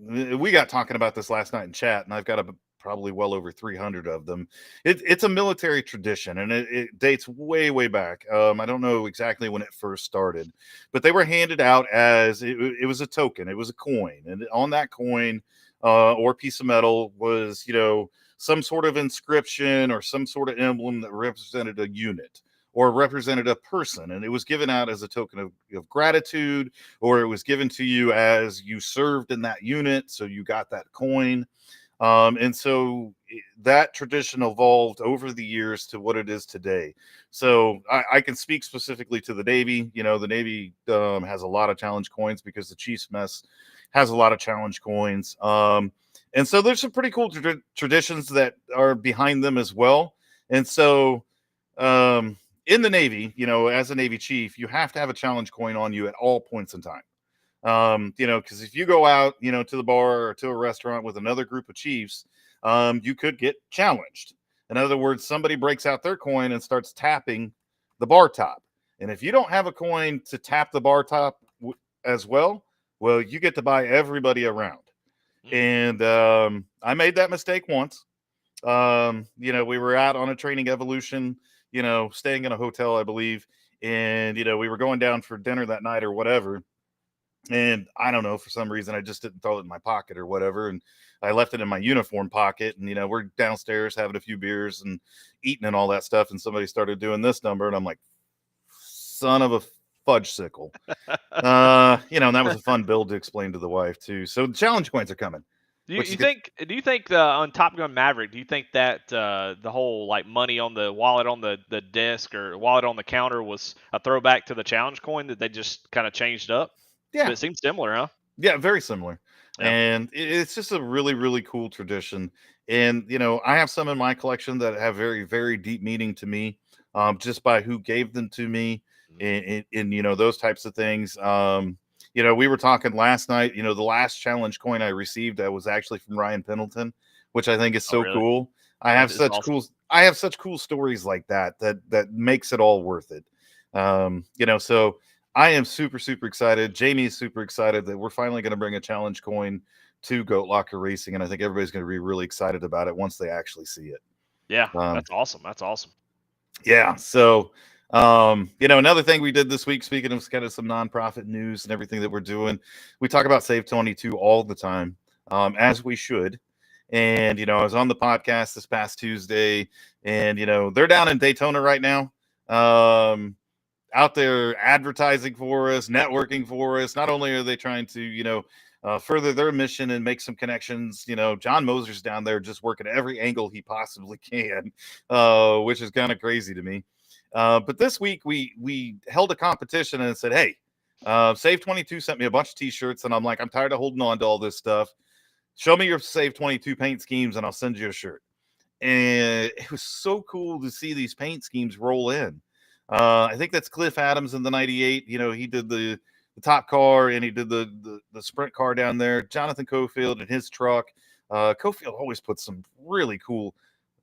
we got talking about this last night in chat, and I've got probably well over 300 of them. It's a military tradition, and it dates way, way back. I don't know exactly when it first started, but they were handed out as it was a token. It was a coin, and on that coin or piece of metal was, some sort of inscription or some sort of emblem that represented a unit or represented a person, and it was given out as a token of gratitude, or it was given to you as you served in that unit, so you got that coin. And so that tradition evolved over the years to what it is today. So I can speak specifically to the Navy. The Navy has a lot of challenge coins because the Chiefs Mess has a lot of challenge coins. And so there's some pretty cool traditions that are behind them as well. And so in the Navy, as a Navy chief, you have to have a challenge coin on you at all points in time. Because if you go out, to the bar or to a restaurant with another group of chiefs, you could get challenged. In other words, somebody breaks out their coin and starts tapping the bar top. And if you don't have a coin to tap the bar top as well, you get to buy everybody around. And I made that mistake once. We were out on a training evolution, staying in a hotel, I believe. And, we were going down for dinner that night or whatever. And I don't know, for some reason, I just didn't throw it in my pocket or whatever. And I left it in my uniform pocket. And, we're downstairs having a few beers and eating and all that stuff. And somebody started doing this number. And I'm like, son of a fudge sickle. And that was a fun build to explain to the wife, too. So the challenge coins are coming. Do you think on Top Gun Maverick, do you think that the whole like money on the wallet on the desk or wallet on the counter was a throwback to the challenge coin that they just kind of changed up? Yeah. But it seems similar, huh? Yeah, very similar. Yeah. And it's just a really, really cool tradition. And, I have some in my collection that have very, very deep meaning to me, just by who gave them to me and those types of things. We were talking last night, the last challenge coin I received that was actually from Ryan Pendleton, which I think is so really? cool. I have such cool stories like that makes it all worth it. So I am super, super excited. Jamie is super excited that we're finally going to bring a challenge coin to Goat Locker Racing. And I think everybody's going to be really excited about it once they actually see it. Yeah, that's awesome. That's awesome. Yeah. So, another thing we did this week, speaking of kind of some nonprofit news and everything that we're doing, we talk about SAVE22 all the time, as we should. And, I was on the podcast this past Tuesday, and, they're down in Daytona right now. Out there advertising for us, networking for us. Not only are they trying to, further their mission and make some connections, John Moser's down there just working every angle he possibly can, which is kind of crazy to me. But this week we held a competition and said, hey, SAVE22 sent me a bunch of t-shirts, and I'm like, I'm tired of holding on to all this stuff. Show me your SAVE22 paint schemes and I'll send you a shirt. And it was so cool to see these paint schemes roll in. I think that's Cliff Adams in the 98. He did the top car, and he did the sprint car down there. Jonathan Cofield and his truck. Cofield always puts some really cool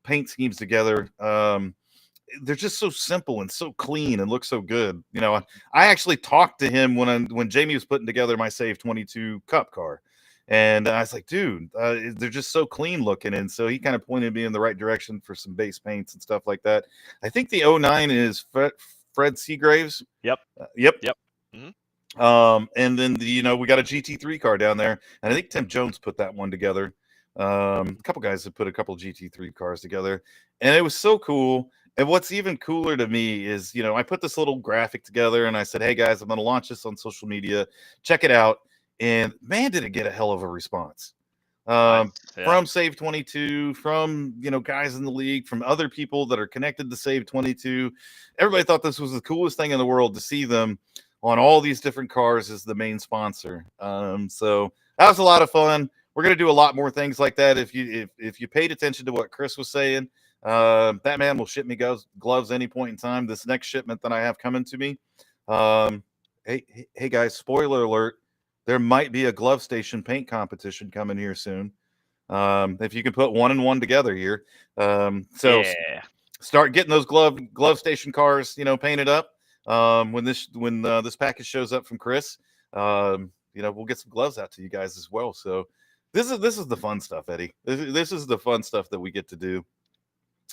paint schemes together. They're just so simple and so clean and look so good. I actually talked to him when Jamie was putting together my SAVE22 Cup car. And I was like, dude, they're just so clean looking. And so he kind of pointed me in the right direction for some base paints and stuff like that. I think the 09 is Fred Seagraves. Yep. Yep. Mm-hmm. And then we got a GT3 car down there. And I think Tim Jones put that one together. A couple guys have put a couple GT3 cars together. And it was so cool. And what's even cooler to me is, I put this little graphic together and I said, hey guys, I'm going to launch this on social media. Check it out. And man, did it get a hell of a response from SAVE22, from, guys in the league, from other people that are connected to SAVE22. Everybody thought this was the coolest thing in the world to see them on all these different cars as the main sponsor. So that was a lot of fun. We're going to do a lot more things like that. If you paid attention to what Chris was saying, that man will ship me gloves any point in time. This next shipment that I have coming to me. Hey guys, spoiler alert. There might be a glove station paint competition coming here soon. If you can put 1 and 1 together here. So yeah. Start getting those glove station cars, painted up. When this package shows up from Chris, we'll get some gloves out to you guys as well. So this is the fun stuff, Eddie. This is the fun stuff that we get to do.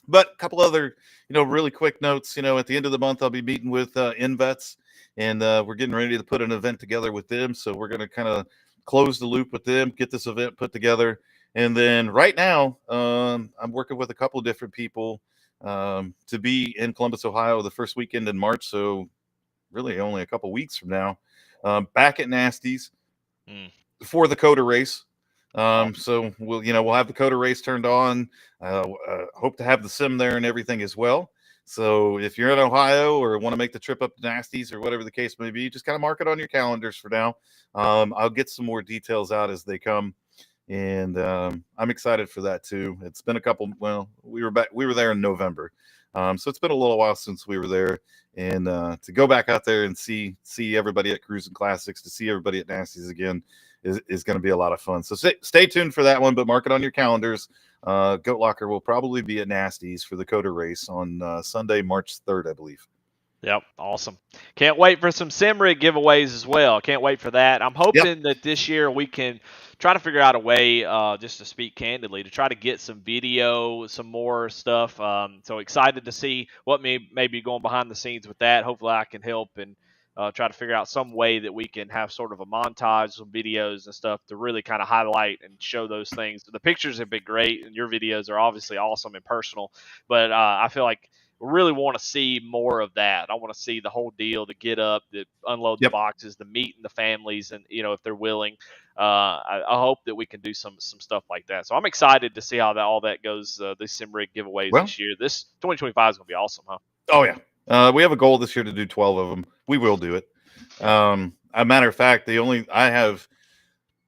But a couple other, really quick notes. At the end of the month, I'll be meeting with InVets, and we're getting ready to put an event together with them. So we're going to kind of close the loop with them, get this event put together. And then right now, I'm working with a couple of different people to be in Columbus, Ohio, the first weekend in March. So really only a couple weeks from now, back at Nasty's for the Coda race. So we'll have the Coda race turned on. Hope to have the sim there and everything as well. So if you're in Ohio or want to make the trip up to Nasty's or whatever the case may be, just kind of mark it on your calendars for now. I'll get some more details out as they come. And I'm excited for that too. It's been a couple. Well, we were there in November, so it's been a little while since we were there. And to go back out there and see everybody at Cruising Classics, to see everybody at Nasty's again, is going to be a lot of fun. So stay tuned for that one, but mark it on your calendars. Goat Locker will probably be at Nasty's for the Coda race on Sunday, March 3rd, I believe. Yep, awesome. Can't wait for some sim rig giveaways as well. Can't wait for that. I'm hoping that this year we can try to figure out a way, just to speak candidly, to try to get some video, some more stuff. So excited to see what may be going behind the scenes with that. Hopefully I can help and try to figure out some way that we can have sort of a montage, some videos and stuff to really kind of highlight and show those things. The pictures have been great, and your videos are obviously awesome and personal, but I feel like really want to see more of that. I want to see the whole deal, the get up, the unload the boxes, the meeting the families, and if they're willing. I hope that we can do some stuff like that. So I'm excited to see how all that goes. These sim rig giveaways this year. This 2025 is going to be awesome, huh? Oh yeah. We have a goal this year to do 12 of them. We will do it. A matter of fact, I have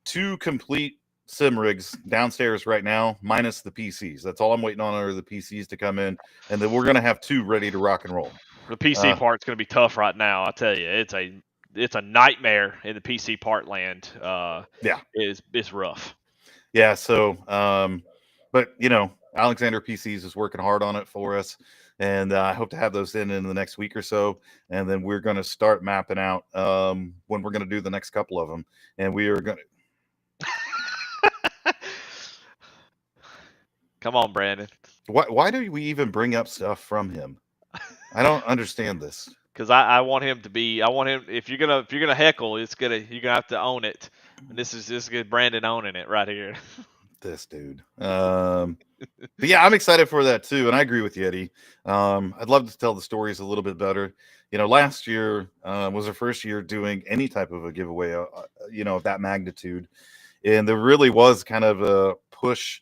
2 complete sim rigs downstairs right now, minus the PCs. That's all I'm waiting on are the PCs to come in, and then we're going to have 2 ready to rock and roll. The PC part's going to be tough right now. I tell you, it's a nightmare in the PC part land. It's rough. Yeah. So, but Alexander PCs is working hard on it for us, and I hope to have those in the next week or so, and then we're going to start mapping out when we're going to do the next couple of them, and we are going to. Come on, Brandon. Why do we even bring up stuff from him? I don't understand this. Because I want him to be. I want him. If you're gonna heckle, you're gonna have to own it. And this is Brandon owning it right here. This dude. But yeah, I'm excited for that too, and I agree with you, Eddie. I'd love to tell the stories a little bit better. Last year was our first year doing any type of a giveaway, of that magnitude, and there really was kind of a push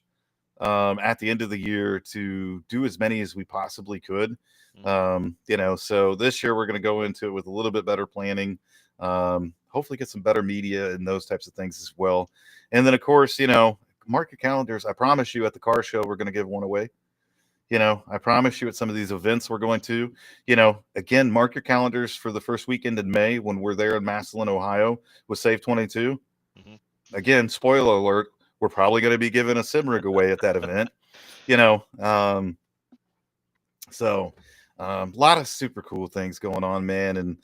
at the end of the year to do as many as we possibly could. So this year we're going to go into it with a little bit better planning, hopefully get some better media and those types of things as well. And then of course, mark your calendars. I promise you at the car show, we're going to give one away. I promise you at some of these events we're going to, again, mark your calendars for the first weekend in May when we're there in Massillon, Ohio with SAVE22. Again, spoiler alert, we're probably going to be giving a sim rig away at that event, so a lot of super cool things going on, man. And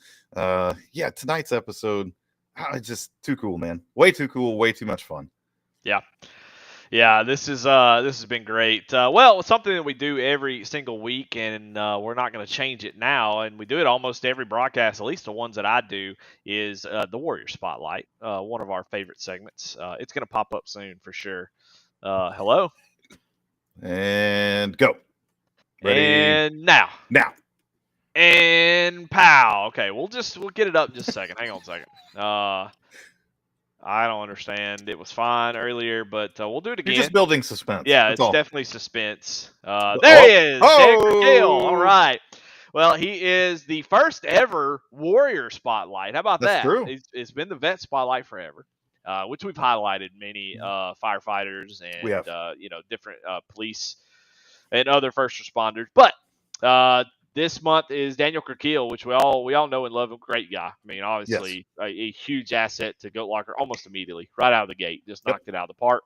tonight's episode, it's just too cool, man. Way too cool, way too much fun. Yeah, this has been great. Well, it's something that we do every single week, and we're not going to change it now. And we do it almost every broadcast, at least the ones that I do, is the Warrior Spotlight, one of our favorite segments. It's going to pop up soon for sure. Hello. And go. Ready. And now. And pow. Okay, we'll get it up in just a second. Hang on a second. I don't understand. It was fine earlier, but we'll do it again. You're just building suspense. Yeah, That's it's all. Definitely suspense. There he is. All right. Well, he is the first ever Warrior Spotlight. How about That's that? true. It's been the Vet Spotlight forever, which we've highlighted many firefighters We and have. different police and other first responders. But this month is Daniel Kerkeel, which we all know and love him. Great guy. I mean, Yes. obviously a huge asset to Goat Locker almost immediately, right out of the gate. Just Yep. knocked it out of the park.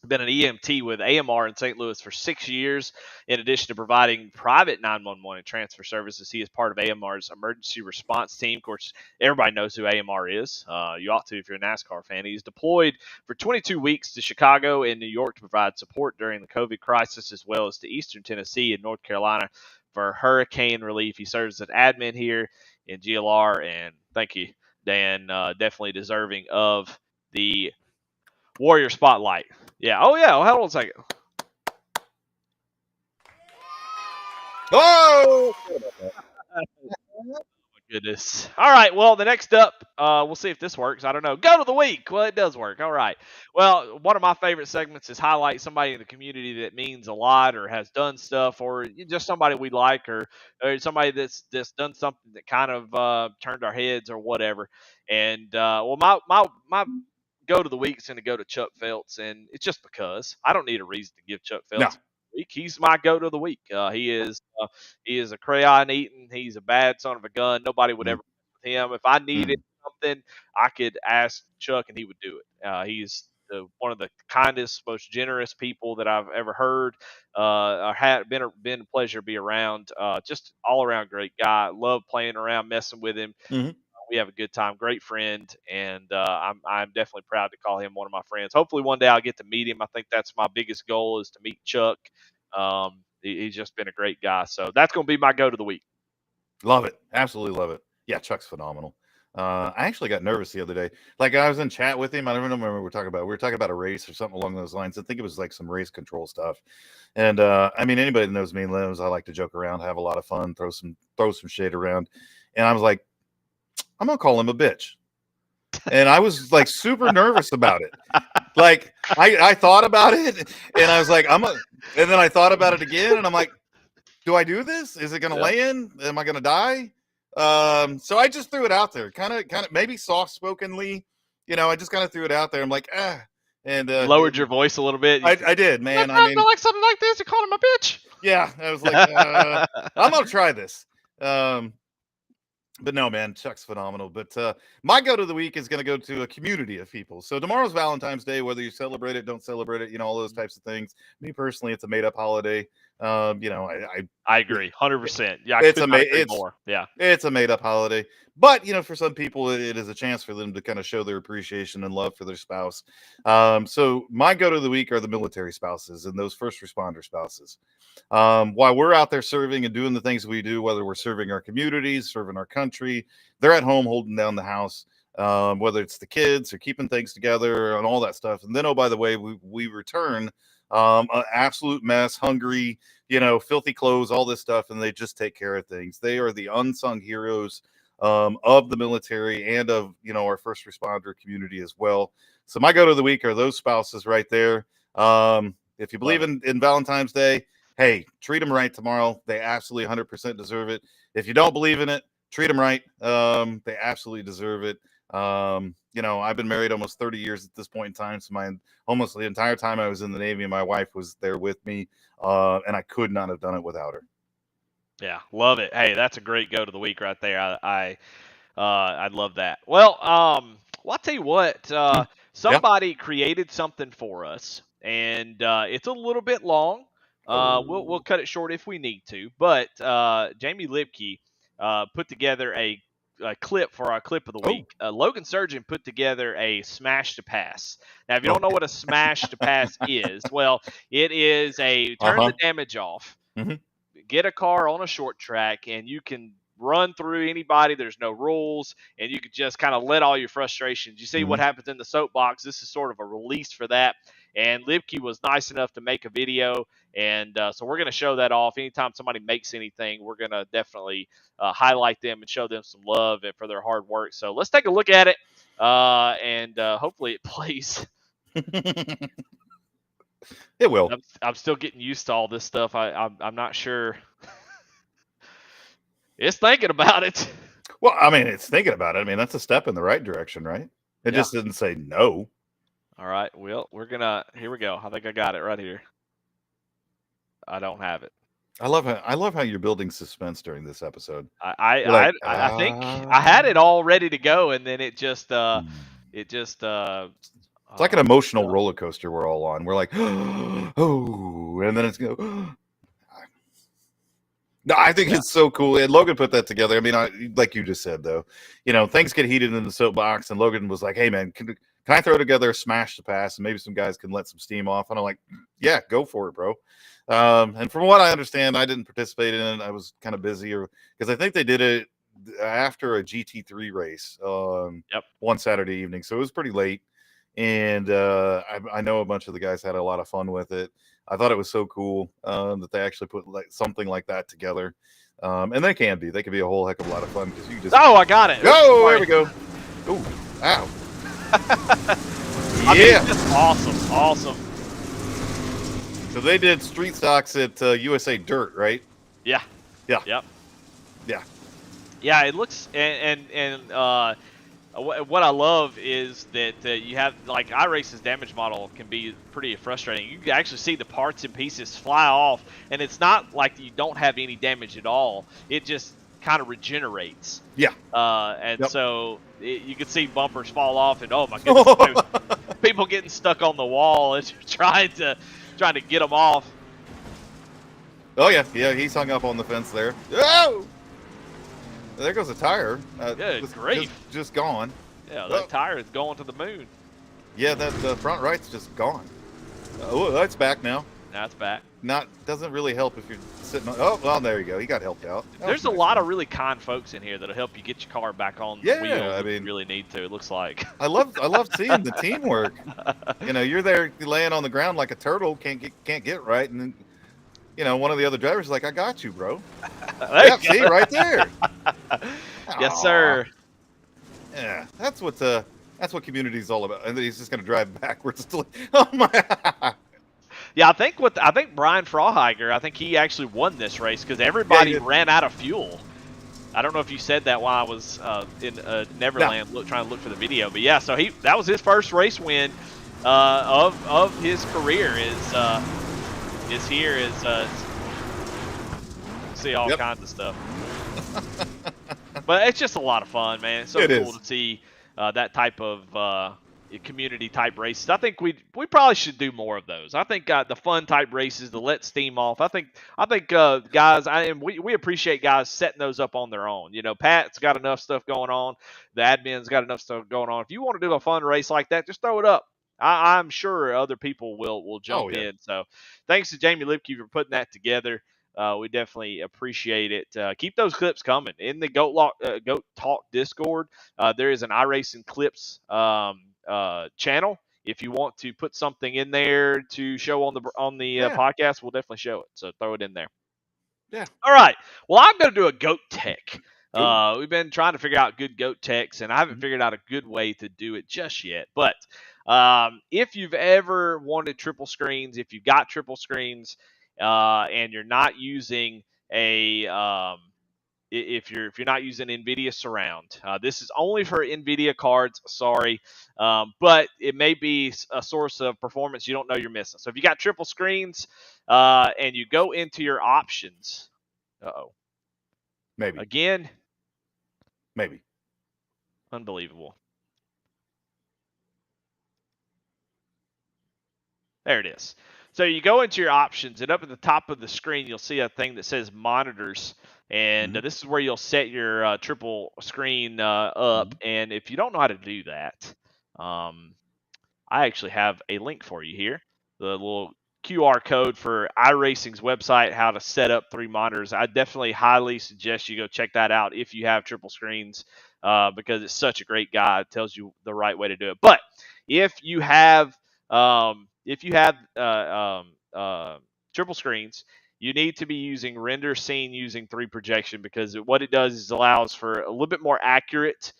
Been an EMT with AMR in St. Louis for 6 years. In addition to providing private 911 and transfer services, he is part of AMR's emergency response team. Of course, everybody knows who AMR is. You ought to if you're a NASCAR fan. He's deployed for 22 weeks to Chicago and New York to provide support during the COVID crisis, as well as to Eastern Tennessee and North Carolina for hurricane relief. He serves as an admin here in GLR, and thank you, Dan. Definitely deserving of the Warrior Spotlight. Yeah. Oh, yeah. Well, hold on a second. Oh! My goodness. All right. Well, the next up, we'll see if this works. I don't know. Go to the week. Well, it does work. All right. Well, one of my favorite segments is highlight somebody in the community that means a lot or has done stuff, or just somebody we like, or somebody that's done something that kind of turned our heads or whatever. And well, my go to the week is going to go to Chuck Phelps, and it's just because I don't need a reason to give Chuck No. Phelps a week. He's my go to the week. He is a crayon eating. He's a bad son of a gun. Nobody would ever mess with him. If I needed something, I could ask Chuck, and he would do it. He's one of the kindest, most generous people that I've ever heard. Or had been a pleasure to be around. Just all around great guy. Love playing around, messing with him. Mhm. We have a good time. Great friend, and I'm definitely proud to call him one of my friends. Hopefully, one day I'll get to meet him. I think that's my biggest goal is to meet Chuck. He's just been a great guy, so that's going to be my go to the week. Love it. Absolutely love it. Yeah, Chuck's phenomenal. I actually got nervous the other day. Like I was in chat with him. I don't remember what we were talking about. We were talking about a race or something along those lines. I think it was like some race control stuff. And I mean, anybody that knows me knows I like to joke around, have a lot of fun, throw some shade around. And I was like, I'm gonna call him a bitch. And I was like super nervous about it. Like I thought about it and I was like, and then I thought about it again and I'm like, do I do this? Is it gonna lay in? Am I gonna die? So I just threw it out there, kind of maybe soft spokenly, I just kind of threw it out there. I'm like, and lowered your voice a little bit. I did, man. I mean, like something like this. You call him a bitch. Yeah, I was like, I'm gonna try this. But no, man, Chuck's phenomenal. But my go to the week is going to go to a community of people. So tomorrow's Valentine's Day, whether you celebrate it, don't celebrate it, all those types of things. Me personally, it's a made up holiday. I agree, 100%. Yeah, it's more. Yeah, it's a made up holiday. But for some people, it is a chance for them to kind of show their appreciation and love for their spouse. So my go to the week are the military spouses and those first responder spouses. While we're out there serving and doing the things we do, whether we're serving our communities, serving our country, they're at home holding down the house, whether it's the kids or keeping things together and all that stuff. And then, oh, by the way, we return an absolute mess, hungry, filthy clothes, all this stuff, and they just take care of things. They are the unsung heroes of the military and of our first responder community as well. So my go to the week are those spouses right there. If you believe in Valentine's Day, hey, treat them right tomorrow. They absolutely 100% deserve it. If you don't believe in it, treat them right. They absolutely deserve it. I've been married almost 30 years at this point in time. So almost the entire time I was in the Navy, my wife was there with me, and I could not have done it without her. Yeah, love it. Hey, that's a great go to the week right there. I love that. Well, I'll tell you what. Somebody created something for us, and it's a little bit long. We'll cut it short if we need to. But Jamie Lipke put together a clip for our clip of the week. Logan Surgeon put together a smash to pass. Now, if you don't know what a smash to pass is, well, it is a turn the damage off. Mm-hmm. Get a car on a short track, and you can run through anybody. There's no rules, and you can just kind of let all your frustrations. You see what happens in the soapbox. This is sort of a release for that. And Lipke was nice enough to make a video, and so we're going to show that off. Anytime somebody makes anything, we're going to definitely highlight them and show them some love and for their hard work. So let's take a look at it, and hopefully it plays. It will. I'm still getting used to all this stuff. I'm not sure. It's thinking about it. Well, I mean, it's thinking about it. I mean, that's a step in the right direction, right? It Yeah. just didn't say no. All right. Well, we're gonna. Here we go. I think I got it right here. I don't have it. I love how you're building suspense during this episode. I You're like, I think I had it all ready to go, and then it just it's like an emotional roller coaster we're all on. We're like, oh, and then it's go. No, I think it's so cool. And Logan put that together. I mean, like you just said, though, things get heated in the soapbox, and Logan was like, hey, man, can I throw together a smash to pass, and maybe some guys can let some steam off? And I'm like, yeah, go for it, bro. And from what I understand, I didn't participate in it. I was kind of busy, because I think they did it after a GT3 race one Saturday evening. So it was pretty late. And I know a bunch of the guys had a lot of fun with it. I thought it was so cool that they actually put something like that together. And they can be a a whole heck of a lot of fun, because you just. Oh, I got it. Oh, there we go. Ooh, ow. I mean, just awesome. So they did street stocks at USA Dirt, right? Yeah. Yeah. Yep. Yeah. Yeah, it looks and what I love is that you have, like, iRacing's damage model can be pretty frustrating. You can actually see the parts and pieces fly off, and it's not like you don't have any damage at all. It just kind of regenerates. Yeah. So you can see bumpers fall off, and oh my goodness, people getting stuck on the wall and trying to get them off. Oh yeah, he's hung up on the fence there. Oh! There goes a tire. Good grief. Just gone. Yeah, that tire is going to the moon. Yeah, the front right's just gone. Oh, that's back now. Now it's back. Doesn't really help if you're sitting on. Oh, well, there you go. He got helped out. There's a lot of really kind folks in here that'll help you get your car back on the wheel. I mean, you really need to. It looks like. I love seeing the teamwork. You're there laying on the ground like a turtle, can't get right, and then one of the other drivers is like, "I got you, bro." Yeah, see right there. Yes, sir. Yeah, that's what community's all about. And then he's just gonna drive backwards. Oh my! Yeah, I think Brian Frauheiger, I think he actually won this race because everybody ran out of fuel. I don't know if you said that while I was in Neverland trying to look for the video, but yeah, so that was his first race win of his career. Is here see all kinds of stuff. But it's just a lot of fun, man. It's so cool to see that type of community type races. I think we probably should do more of those. I think the fun type races to let steam off. I think guys, we appreciate guys setting those up on their own. Pat's got enough stuff going on. The admin's got enough stuff going on. If you want to do a fun race like that, just throw it up. I'm sure other people will jump in. So thanks to Jamie Lipke for putting that together. We definitely appreciate it. Keep those clips coming. In the Goat Talk Discord, there is an iRacing Clips channel. If you want to put something in there to show on the podcast, we'll definitely show it. So throw it in there. Yeah. All right. Well, I'm going to do a goat tech. We've been trying to figure out good goat techs, and I haven't figured out a good way to do it just yet. But if you've ever wanted triple screens, if you've got triple screens, and you're not using if you're not using NVIDIA Surround, this is only for NVIDIA cards. Sorry, but it may be a source of performance you don't know you're missing. So if you got triple screens and you go into your options, maybe again, maybe unbelievable. There it is. So you go into your options, and up at the top of the screen, you'll see a thing that says monitors. And this is where you'll set your triple screen up. And if you don't know how to do that, I actually have a link for you here. The little QR code for iRacing's website, how to set up 3 monitors. I definitely highly suggest you go check that out if you have triple screens, because it's such a great guide. It tells you the right way to do it. But if you have triple screens, you need to be using render scene using 3 projection, because what it does is allows for a little bit more accurate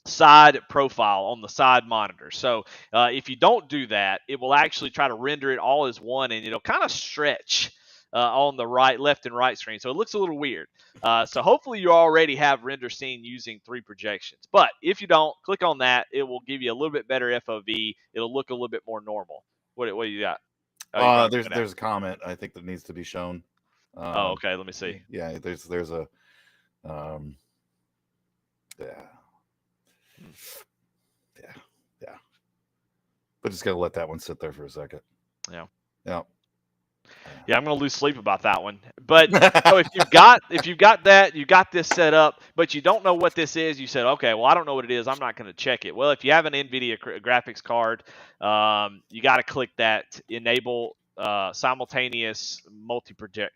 side profile on the side monitor. So if you don't do that, it will actually try to render it all as one, and it'll kind of stretch on the left and right screen. So it looks a little weird. So hopefully you already have render scene using 3 projections. But if you don't, click on that. It will give you a little bit better FOV. It'll look a little bit more normal. What do you got? Oh, there's a comment I think that needs to be shown. Oh, okay. Let me see. Yeah, there's a yeah. But just gotta let that one sit there for a second. Yeah. Yeah. Yeah, I'm gonna lose sleep about that one. But so if you've got that, you got this set up, but you don't know what this is, you said, okay, well, I don't know what it is. I'm not gonna check it. Well, if you have an NVIDIA graphics card, you got to click that enable simultaneous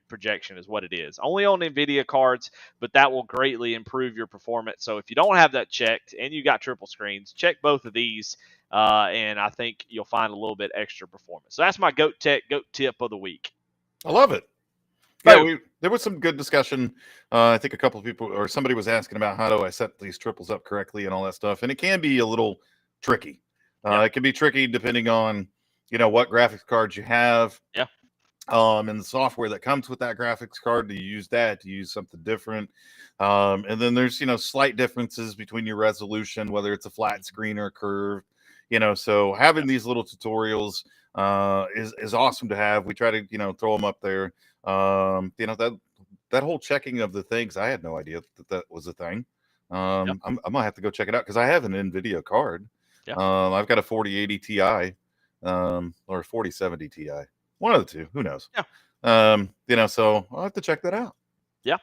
projection is what it is. Only on NVIDIA cards, but that will greatly improve your performance. So if you don't have that checked and you got triple screens, check both of these. And I think you'll find a little bit extra performance. So that's my GOAT tip of the week. I love it. Yeah, there was some good discussion. I think a couple of people or somebody was asking about how do I set these triples up correctly and all that stuff. And it can be a little tricky. It can be tricky depending on, what graphics cards you have. Yeah. And the software that comes with that graphics card. Do you use that? Do you use something different? And then there's, slight differences between your resolution, whether it's a flat screen or a curve. So having these little tutorials is awesome to have. We try to, throw them up there. That whole checking of the things, I had no idea that was a thing. I'm gonna have to go check it out because I have an NVIDIA card. Yeah. I've got a 4080 Ti, or 4070 Ti. One of the two. Who knows? Yeah. So I'll have to check that out. Yeah.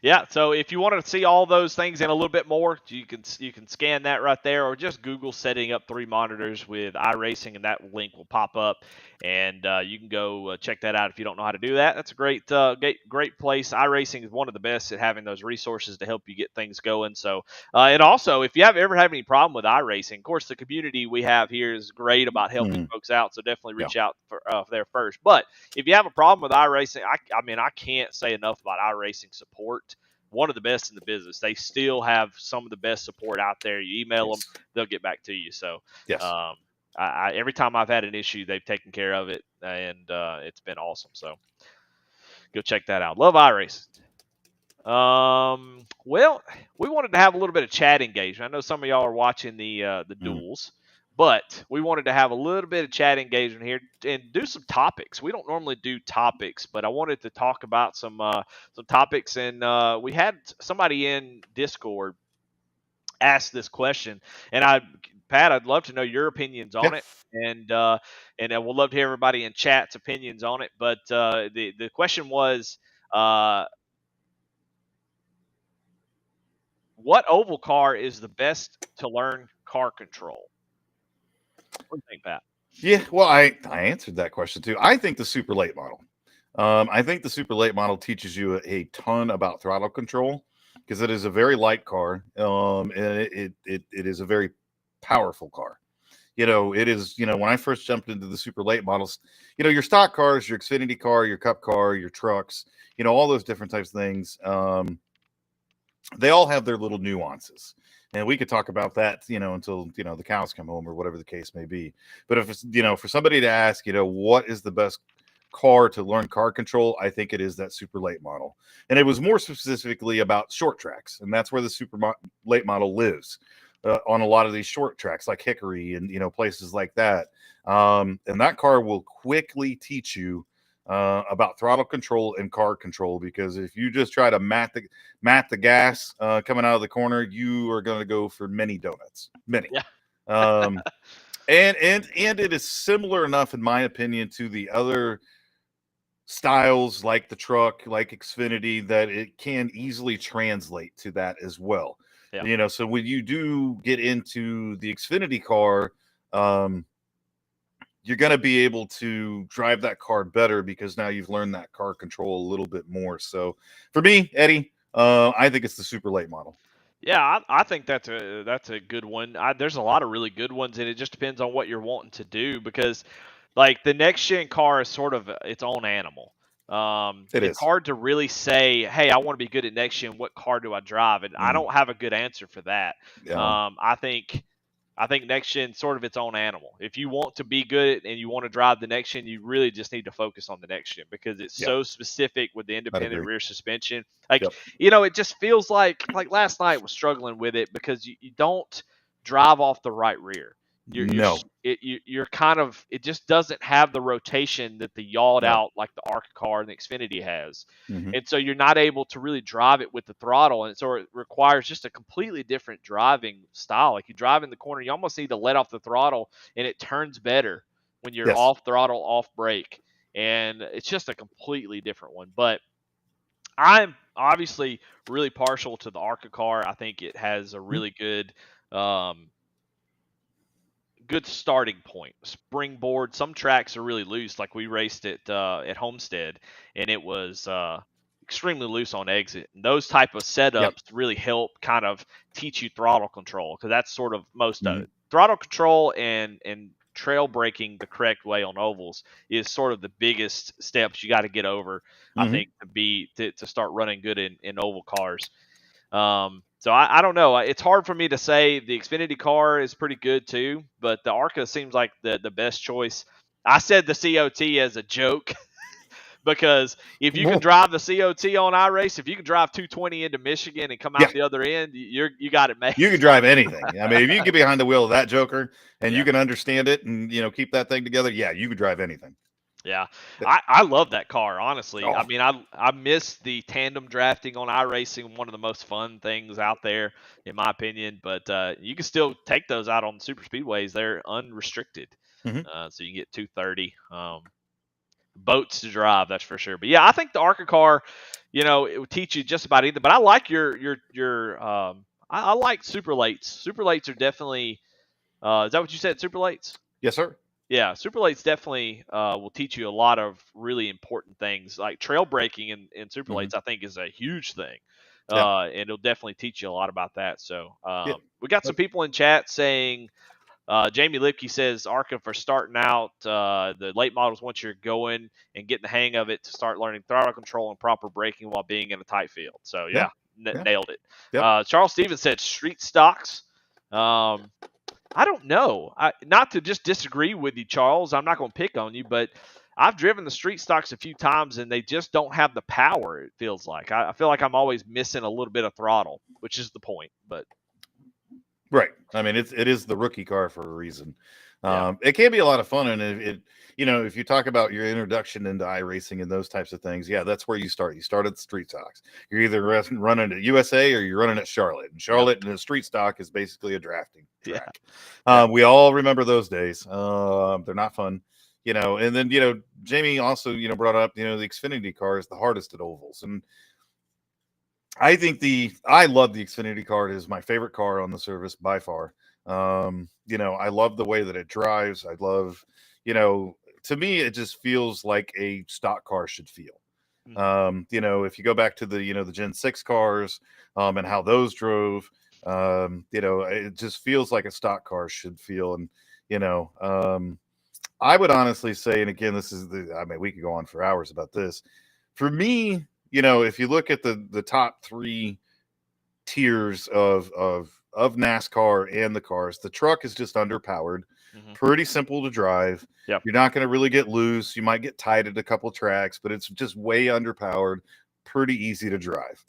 Yeah, so if you want to see all those things and a little bit more, you can scan that right there, or just Google setting up 3 monitors with iRacing, and that link will pop up, and you can go check that out if you don't know how to do that. That's a great place. iRacing is one of the best at having those resources to help you get things going. So, and also, if you ever have any problem with iRacing, of course, the community we have here is great about helping folks out, so definitely reach out for there first. But if you have a problem with iRacing, I can't say enough about iRacing support. One of the best in the business. They still have some of the best support out there. You email them, they'll get back to you. So, every time I've had an issue, they've taken care of it, and it's been awesome. So, go check that out. Love iRacing. Well, we wanted to have a little bit of chat engagement. I know some of y'all are watching the duels. But we wanted to have a little bit of chat engagement here and do some topics. We don't normally do topics, but I wanted to talk about some topics. And we had somebody in Discord ask this question, and Pat, I'd love to know your opinions on it, and we'll love to hear everybody in chat's opinions on it. But the question was, what oval car is the best to learn car control? What do you think, Pat? Yeah, well, I answered that question too. I think the super late model. I think the super late model teaches you a ton about throttle control because it is a very light car, and it is a very powerful car. It is. When I first jumped into the super late models, your stock cars, your Xfinity car, your Cup car, your trucks, all those different types of things. They all have their little nuances. And we could talk about that, until, the cows come home or whatever the case may be. But if it's, for somebody to ask, what is the best car to learn car control, I think it is that super late model. And it was more specifically about short tracks. And that's where the super late model lives, on a lot of these short tracks like Hickory and, places like that. And that car will quickly teach you about throttle control and car control, because if you just try to mat the gas coming out of the corner, you are going to go for many donuts, many. And it is similar enough, in my opinion, to the other styles like the truck, like Xfinity, that it can easily translate to that as well. So when you do get into the Xfinity car, you're going to be able to drive that car better because now you've learned that car control a little bit more. So for me, Eddie, I think it's the super late model. Yeah, I think that's a good one. There's a lot of really good ones, and it just depends on what you're wanting to do, because like the next gen car is sort of its own animal. It's hard to really say, hey, I want to be good at next gen. What car do I drive? And I don't have a good answer for that. I think I think next gen sort of its own animal. If you want to be good and you want to drive the next gen, you really just need to focus on the next gen because it's Yep. so specific with the I'd independent agree. rear suspension. Like, Yep. it just feels like last night was struggling with it because you don't drive off the right rear. No. You're kind of, it just doesn't have the rotation that the yawed No. out like the Arca car and the Xfinity has. Mhm. And so you're not able to really drive it with the throttle, and so it requires just a completely different driving style. Like you drive in the corner, you almost need to let off the throttle, and it turns better when you're Yes. off throttle, off brake, and it's just a completely different one. But I'm obviously really partial to the Arca car. I think it has a really good good starting point, springboard. Some tracks are really loose, like we raced at Homestead, and it was extremely loose on exit. And those type of setups Yep. really help kind of teach you throttle control, because that's sort of most of Mhm. it. Throttle control and trail braking the correct way on ovals is sort of the biggest steps you got to get over, I Mhm. think, to start running good in oval cars. So I don't know. It's hard for me to say. The Xfinity car is pretty good too, but the Arca seems like the best choice. I said the COT as a joke because if you can Well, drive the COT on iRace, if you can drive 220 into Michigan and come yeah, out the other end, you got it made. you can drive anything. I mean, if you get behind the wheel of that Joker and Yeah. you can understand it and keep that thing together, yeah, you can drive anything. Yeah, I love that car, honestly. I Oh, mean, I miss the tandem drafting on iRacing, one of the most fun things out there, in my opinion. But you can still take those out on super speedways; they're unrestricted, Mhm. so you can get 230 boats to drive. That's for sure. But yeah, I think the Arca car, it would teach you just about anything. But I like your I like super lates. Super lates are definitely. Is that what you said? Super lates? Yes, sir. Yeah, super lates definitely will teach you a lot of really important things. Like trail braking in super Mhm. lates, I think, is a huge thing, Yeah. and it'll definitely teach you a lot about that. So Yeah. we got some But- people in chat saying, Jamie Lipke says Arca for starting out. The late models, once you're going and getting the hang of it, to start learning throttle control and proper braking while being in a tight field. So Yeah. yeah, Yeah. nailed it. Yep. Charles Stevens said street stocks. I don't know. Not to just disagree with you, Charles. I'm not going to pick on you, but I've driven the street stocks a few times, and they just don't have the power. It feels like I feel like I'm always missing a little bit of throttle, which is the point. But Right. I mean, it is the rookie car for a reason. yeah, It can be a lot of fun, and if you talk about your introduction into iRacing and those types of things, yeah, that's where you start. You start at the street stocks. You're either running at USA or you're running at Charlotte. And Charlotte and the street stock is basically a drafting yeah, track. yeah. We all remember those days. They're not fun, And then Jamie also brought up the Xfinity car is the hardest at ovals, and I love the Xfinity car. It is my favorite car on the service by far. I love the way that it drives. I love, to me, it just feels like a stock car should feel. If you go back to the Gen 6 cars, and how those drove, it just feels like a stock car should feel. And, I would honestly say, and again, we could go on for hours about this. For me, if you look at the top three tiers of NASCAR and the cars, the truck is just underpowered, pretty simple to drive. Yep. You're not going to really get loose. You might get tight at a couple tracks, but it's just way underpowered, pretty easy to drive.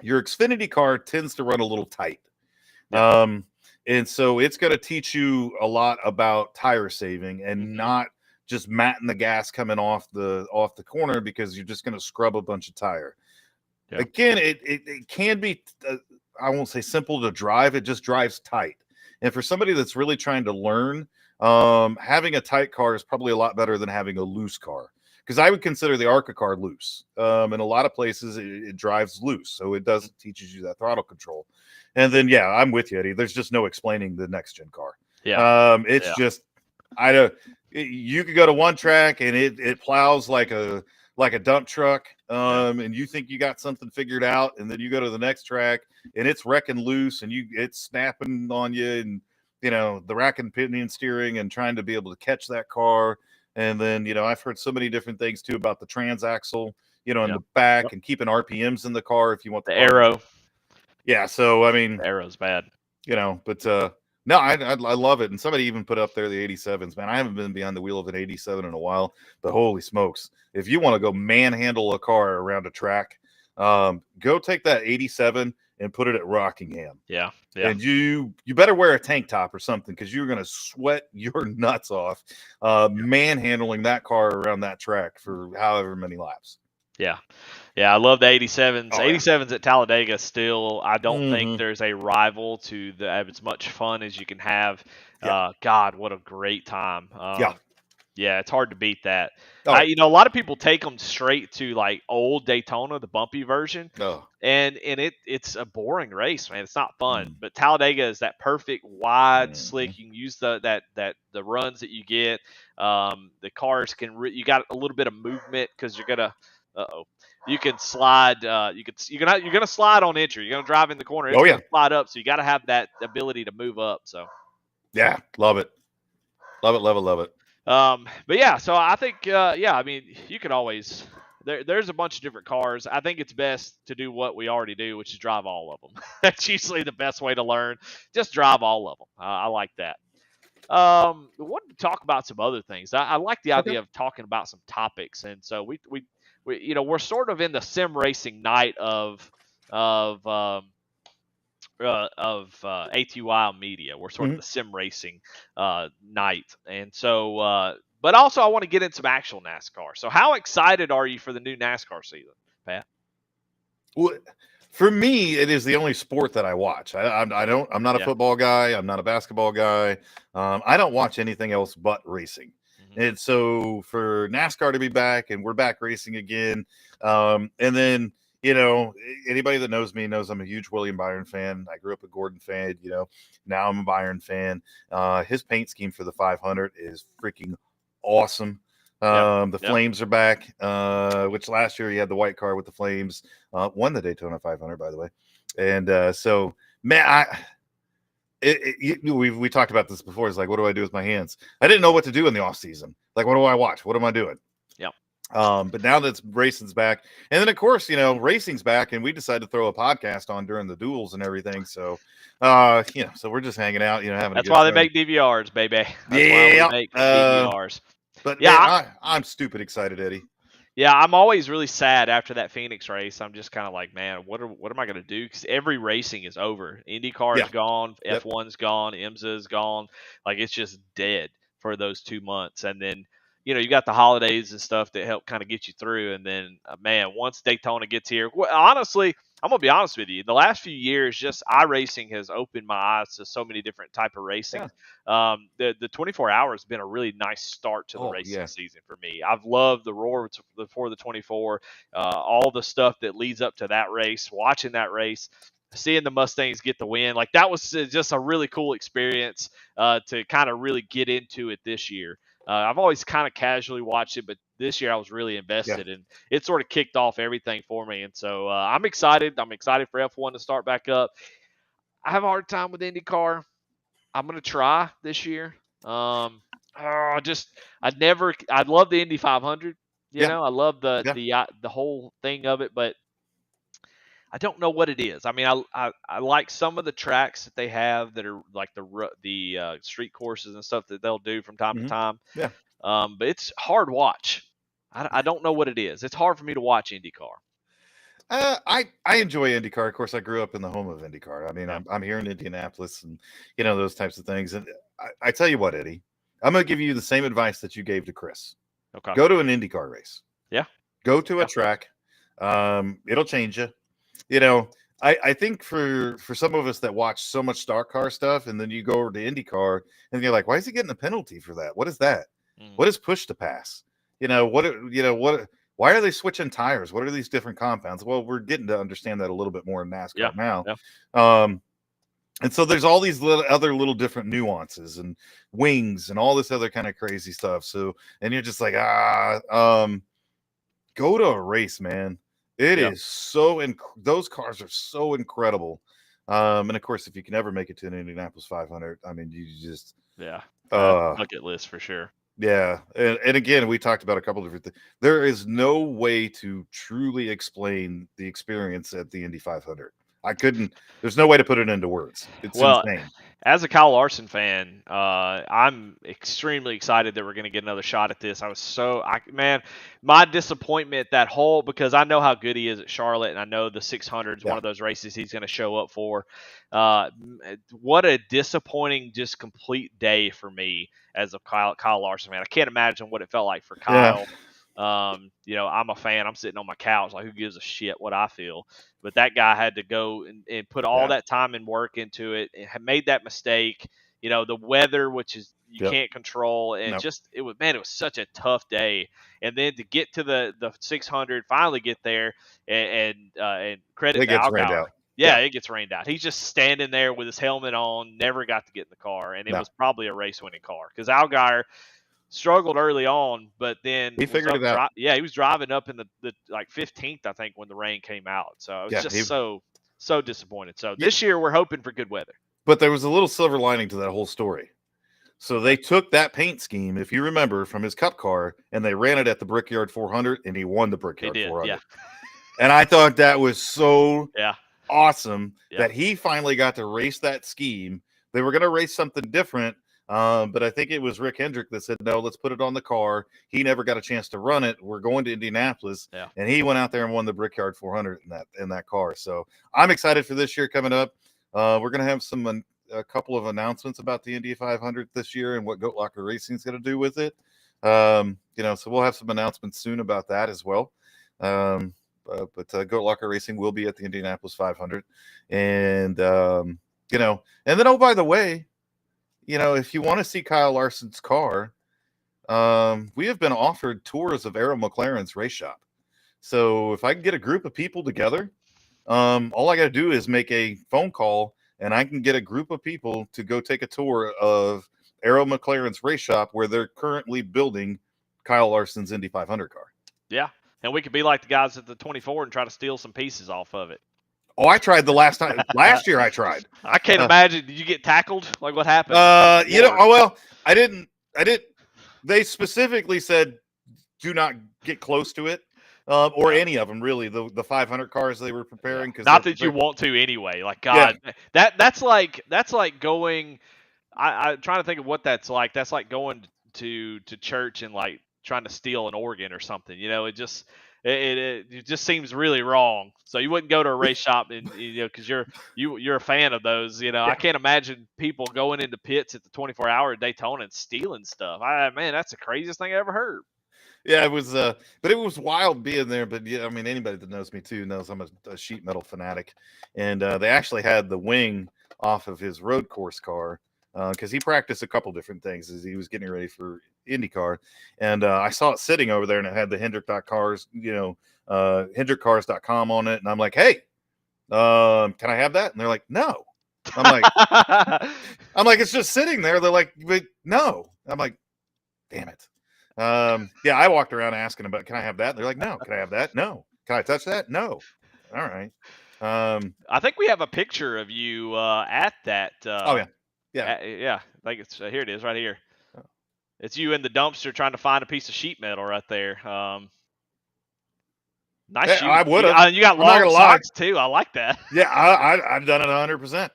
Your Xfinity car tends to run a little tight. And so it's going to teach you a lot about tire saving and not just matting the gas coming off the corner, because you're just going to scrub a bunch of tire. Yeah. Again, it can be, I won't say simple to drive. It just drives tight. And for somebody that's really trying to learn, having a tight car is probably a lot better than having a loose car. Because I would consider the Arca car loose. In a lot of places, it drives loose. So it teaches you that throttle control. And then, yeah, I'm with you, Eddie. There's just no explaining the next gen car. Yeah. It's just, you could go to one track and it plows like a dump truck. And you think you got something figured out. And then you go to the next track and it's wrecking loose and it's snapping on you, and, the rack and pinion steering and trying to be able to catch that car. And then, I've heard so many different things too about the transaxle, in the back, and keeping RPMs in the car if you want the arrow. Yeah. So, I mean, the arrow's bad. but No, I love it. And somebody even put up there the 87s. Man, I haven't been behind the wheel of an 87 in a while, but holy smokes. If you want to go manhandle a car around a track, go take that 87 and put it at Rockingham. Yeah. Yeah. And you better wear a tank top or something, because you're going to sweat your nuts off manhandling that car around that track for however many laps. Yeah. Yeah, I love the 87s. Oh, yeah. 87s at Talladega still, I don't think there's a rival to as much fun as you can have. Yeah. God, what a great time. Yeah, it's hard to beat that. Oh. You know, a lot of people take them straight to like old Daytona, the bumpy version. Oh. And it's a boring race, man. It's not fun. But Talladega is that perfect wide slick. You can use the runs that you get. The cars can you got a little bit of movement because you're gonna you can slide. You're gonna slide on entry. You're gonna drive in the corner. It's gonna slide up. So you got to have that ability to move up. So yeah, love it. Love it. But yeah, so I think I mean, you can always there's a bunch of different cars. I think it's best to do what we already do, which is drive all of them. That's usually the best way to learn. Just drive all of them. I like that. I wanted to talk about some other things. I like the idea of talking about some topics, and so we you know, we're sort of in the sim racing night of ATYL Media. We're sort of the sim racing night, and so but also I want to get in some actual NASCAR. So how excited are you for the new NASCAR season, Pat? Well, for me, it is the only sport that I watch. I'm not a football guy. I'm not a basketball guy. I don't watch anything else but racing. And so for NASCAR to be back, and we're back racing again, and then, you know, anybody that knows me knows I'm a huge William Byron fan. I grew up a Gordon fan. You know, now I'm a Byron fan. His paint scheme for the 500 is freaking awesome. The Flames are back, which last year he had the white car with the Flames, won the Daytona 500, by the way. And so, man, we talked about this before. It's like, what do I do with my hands? I didn't know what to do in the off season. Like, what do I watch? What am I doing? Yeah. But now that racing's back, and then of course, you know, racing's back, and we decided to throw a podcast on during the duels and everything. So, you know, so we're just hanging out, you know, having. That's why they make DVRs, baby. That's why we make DVRs. But yeah, man, I'm stupid excited, Eddie. Yeah, I'm always really sad after that Phoenix race. I'm just kind of like, man, what am I going to do? Because every racing is over. IndyCar is gone. F1's gone. IMSA is gone. Like, it's just dead for those 2 months. And then, you know, you got the holidays and stuff that help kind of get you through. And then, man, once Daytona gets here, honestly, I'm going to be honest with you. The last few years, just iRacing has opened my eyes to so many different type of racing. Yeah. The 24 hours has been a really nice start to the racing season for me. I've loved the roar before the 24, all the stuff that leads up to that race, watching that race, seeing the Mustangs get the win. Like, that was just a really cool experience to kind of really get into it this year. I've always kind of casually watched it, but this year I was really invested, and it sort of kicked off everything for me. And so I'm excited. I'm excited for F1 to start back up. I have a hard time with IndyCar. I'm going to try this year. I love the Indy 500. You know, I love the whole thing of it, but I don't know what it is. I mean, I like some of the tracks that they have that are like the street courses and stuff that they'll do from time to time. Yeah. But it's hard watch. I don't know what it is. It's hard for me to watch IndyCar. I enjoy IndyCar. Of course, I grew up in the home of IndyCar. I mean, I'm here in Indianapolis, and you know, those types of things. And I tell you what, Eddie, I'm going to give you the same advice that you gave to Chris. Okay. Go to an IndyCar race. Yeah. Go to a track. It'll change you. You know, I think for some of us that watch so much stock car stuff, and then you go over to IndyCar and you're like, why is he getting a penalty for that? What is that? What is push to pass? Why are they switching tires? What are these different compounds? Well, we're getting to understand that a little bit more in NASCAR now. Yeah. And so there's all these other little different nuances and wings and all this other kind of crazy stuff. So, and you're just like, go to a race, man. It is so, those cars are so incredible. And of course, if you can ever make it to an Indianapolis 500, I mean, you just, bucket list for sure. Yeah. And again, we talked about a couple of different things. There is no way to truly explain the experience at the Indy 500. There's no way to put it into words. It's insane. As a Kyle Larson fan, I'm extremely excited that we're going to get another shot at this. Man, my disappointment because I know how good he is at Charlotte, and I know the 600 is one of those races he's going to show up for. What a disappointing, just complete day for me as a Kyle Larson fan. I can't imagine what it felt like for Kyle. Yeah. I'm a fan. I'm sitting on my couch, like, who gives a shit what I feel? But that guy had to go and put all that time and work into it, and had made that mistake. The weather, which is you can't control, and it was such a tough day. And then to get to the 600, finally get there, and credit to Allgaier. Yeah, it gets rained out. He's just standing there with his helmet on, never got to get in the car, and it was probably a race-winning car because Allgaier struggled early on, but then he figured it out. He was driving up in the like 15th, I think, when the rain came out. So it was just so disappointed. So this year we're hoping for good weather. But there was a little silver lining to that whole story. So they took that paint scheme, if you remember, from his Cup car, and they ran it at the Brickyard 400, and he won the Brickyard 400. Yeah. And I thought that was so awesome that he finally got to race that scheme. They were going to race something different. But I think it was Rick Hendrick that said, no, let's put it on the car. He never got a chance to run it. We're going to Indianapolis. And he went out there and won the Brickyard 400 in that car. So I'm excited for this year coming up. We're going to have a couple of announcements about the Indy 500 this year and what Goat Locker Racing is going to do with it. So we'll have some announcements soon about that as well. But Goat Locker Racing will be at the Indianapolis 500. And, and then, oh, by the way, if you want to see Kyle Larson's car, we have been offered tours of Arrow McLaren's race shop. So if I can get a group of people together, all I got to do is make a phone call, and I can get a group of people to go take a tour of Arrow McLaren's race shop where they're currently building Kyle Larson's Indy 500 car. Yeah, and we could be like the guys at the 24 and try to steal some pieces off of it. Oh, I tried the last time. Last year I tried. I can't imagine. Did you get tackled? Like, what happened? I didn't. They specifically said, do not get close to it, or any of them, really. The 500 cars they were preparing. Not that you want to anyway. Like, God, that's like going. I'm trying to think of what that's like. That's like going to church and like trying to steal an organ or something. It just. It just seems really wrong. So you wouldn't go to a race shop and because you're a fan of those. I can't imagine people going into pits at the 24-hour Daytona and stealing stuff. Man, that's the craziest thing I ever heard. Yeah, it was. But it was wild being there. But yeah, I mean, anybody that knows me too knows I'm a sheet metal fanatic, and they actually had the wing off of his road course car because he practiced a couple different things as he was getting ready for IndyCar, and I saw it sitting over there, and it had the Hendrick.cars, HendrickCars.com on it, and I'm like, hey, can I have that? And they're like, no. I'm like, it's just sitting there. They're like, no. I'm like, damn it. I walked around asking about, can I have that? And they're like, no. Can I have that? No. Can I touch that? No. All right. I think we have a picture of you at that. Yeah. I think it's here. It is right here. It's you in the dumpster trying to find a piece of sheet metal right there. Nice shoes. I would have. You got long socks too. I like that. Yeah, I've done it 100%.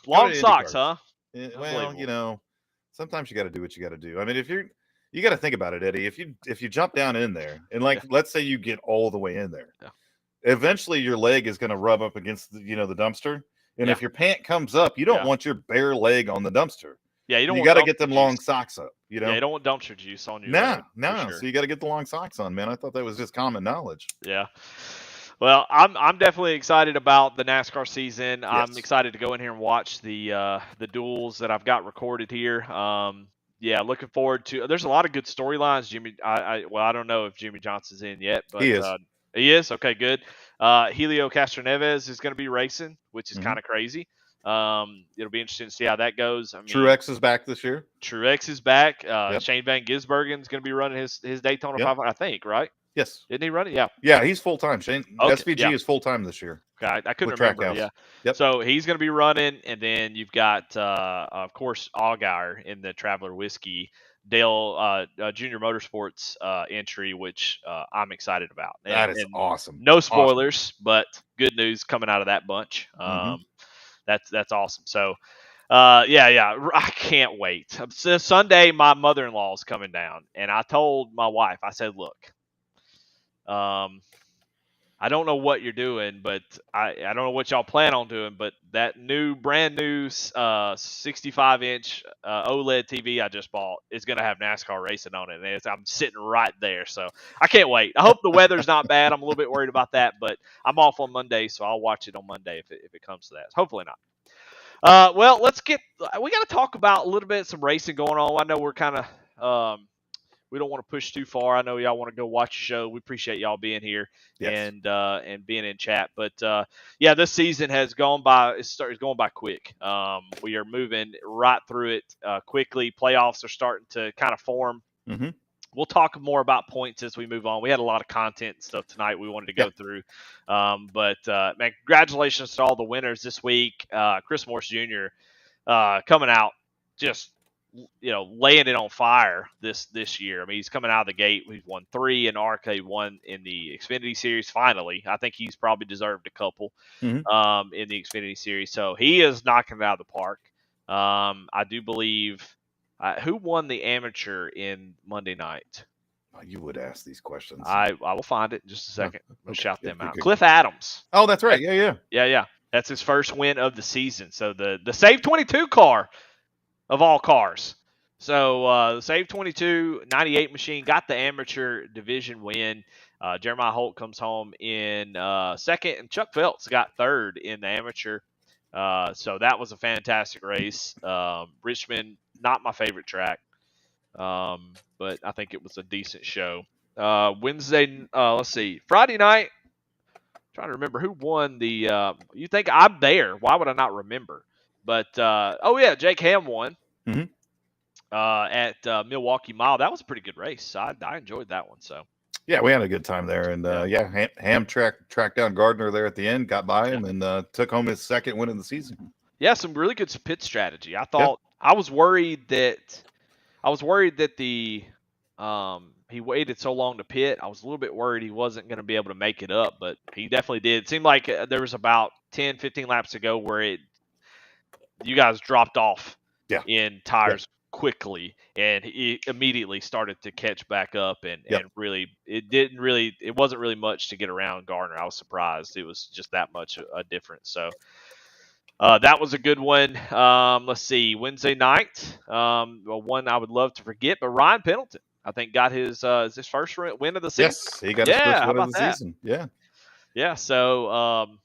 Long socks, huh? Well, sometimes you got to do what you got to do. I mean, you got to think about it, Eddie. If you jump down in there and let's say you get all the way in there. Yeah. Eventually your leg is going to rub up against the dumpster. And if your pant comes up, you don't want your bare leg on the dumpster. Yeah, you got to get them long socks up. Yeah, you don't want dumpster juice on your leg. No. Sure. So you got to get the long socks on, man. I thought that was just common knowledge. Yeah. Well, I'm definitely excited about the NASCAR season. Yes. I'm excited to go in here and watch the duels that I've got recorded here. Looking forward to. There's a lot of good storylines. I don't know if Jimmy Johnson's in yet, but he is. He is? Okay, good. Helio Castroneves is going to be racing, which is kind of crazy. It'll be interesting to see how that goes. Truex is back this year. Truex is back. Shane Van Gisbergen is going to be running his Daytona 500, I think, right? Yes. Didn't he run it? Yeah. Yeah, he's full-time. Shane SVG is full-time this year. Okay, I couldn't remember. Yeah. Yep. So he's going to be running, and then you've got, of course, Allgaier in the Traveler Whiskey Dale Junior Motorsports entry, which I'm excited about. That is awesome. No spoilers, but good news coming out of that bunch. That's awesome. So, yeah, I can't wait. So Sunday, my mother-in-law is coming down, and I told my wife, I said, look, I don't know what you're doing, but I don't know what y'all plan on doing, but that brand new 65-inch OLED TV I just bought is going to have NASCAR racing on it. And I'm sitting right there. So I can't wait. I hope the weather's not bad. I'm a little bit worried about that, but I'm off on Monday, so I'll watch it on Monday if it comes to that. Hopefully not. Well, we got to talk about a little bit some racing going on. I know we're kind of, we don't want to push too far. I know y'all want to go watch the show. We appreciate y'all being here and being in chat. But yeah, this season has gone by. It's going by quick. We are moving right through it quickly. Playoffs are starting to kind of form. We'll talk more about points as we move on. We had a lot of content and stuff tonight we wanted to go through. But man, congratulations to all the winners this week. Chris Morse Jr. Coming out just laying it on fire this year. I mean, he's coming out of the gate. We've won 3 and RK won in the Xfinity Series. Finally, I think he's probably deserved a couple in the Xfinity Series. So he is knocking it out of the park. I do believe who won the amateur in Monday night. Oh, you would ask these questions. I will find it in just a second. I'll shout them out. Good. Cliff Adams. Oh, that's right. Yeah. That's his first win of the season. So the SAVE22 car. Of all cars. So the SAVE22 98 machine got the amateur division win. Jeremiah Holt comes home in second, and Chuck Phelps got third in the amateur. So that was a fantastic race. Richmond, not my favorite track, but I think it was a decent show. Wednesday, let's see, Friday night. Trying to remember who won the. You think I'm there? Why would I not remember? But Jake Ham won at Milwaukee Mile. That was a pretty good race. I enjoyed that one. So yeah, we had a good time there, and Ham tracked down Gardner there at the end, got by him, and took home his second win of the season. Yeah, some really good pit strategy. I thought I was worried that the he waited so long to pit. I was a little bit worried he wasn't going to be able to make it up, but he definitely did. It seemed like there was about 10, 15 laps to go where you guys dropped off in tires quickly, and he immediately started to catch back up, and really it wasn't really much to get around Gardner. I was surprised it was just that much a difference. So that was a good one. Let's see, Wednesday night, one I would love to forget, but Ryan Pendleton, I think, got his first win of the season. Yes, he got his first win of the season. Yeah. So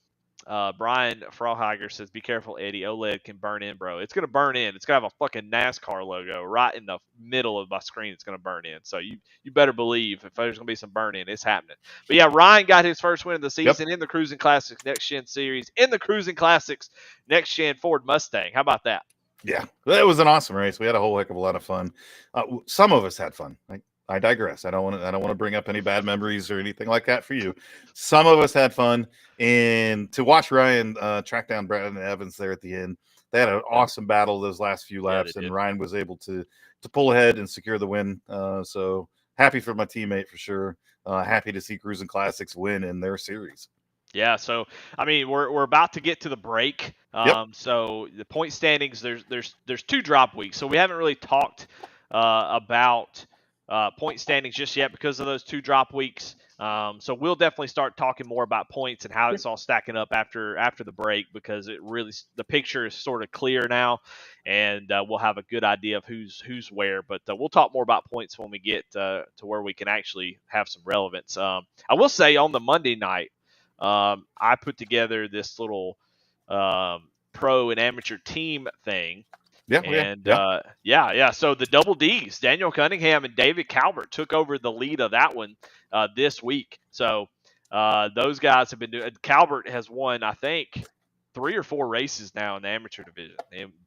Brian Frauheiger says, "Be careful, Eddie. OLED can burn in, bro. It's gonna burn in. It's gonna have a fucking NASCAR logo right in the middle of my screen. It's gonna burn in. So you better believe if there's gonna be some burn in, it's happening." But yeah, Ryan got his first win of the season in the Cruising Classics Next Gen Series in the Cruising Classics Next Gen Ford Mustang. How about that? Yeah, that was an awesome race. We had a whole heck of a lot of fun. Some of us had fun. I digress. I don't want to bring up any bad memories or anything like that for you. Some of us had fun, and to watch Ryan track down Brandon Evans there at the end, they had an awesome battle those last few laps, and Ryan was able to pull ahead and secure the win. So happy for my teammate for sure. Happy to see Cruising Classics win in their series. Yeah, so I mean we're about to get to the break. So the point standings, there's 2 drop weeks, so we haven't really talked about point standings just yet because of those 2 drop weeks. So we'll definitely start talking more about points and how it's all stacking up after the break, because the picture is sort of clear now, and we'll have a good idea of who's where. But we'll talk more about points when we get to where we can actually have some relevance. I will say on the Monday night, I put together this little pro and amateur team thing. So the double D's, Daniel Cunningham and David Calvert, took over the lead of that one this week. So those guys have been doing. Calvert has won, I think, 3 or 4 races now in the amateur division.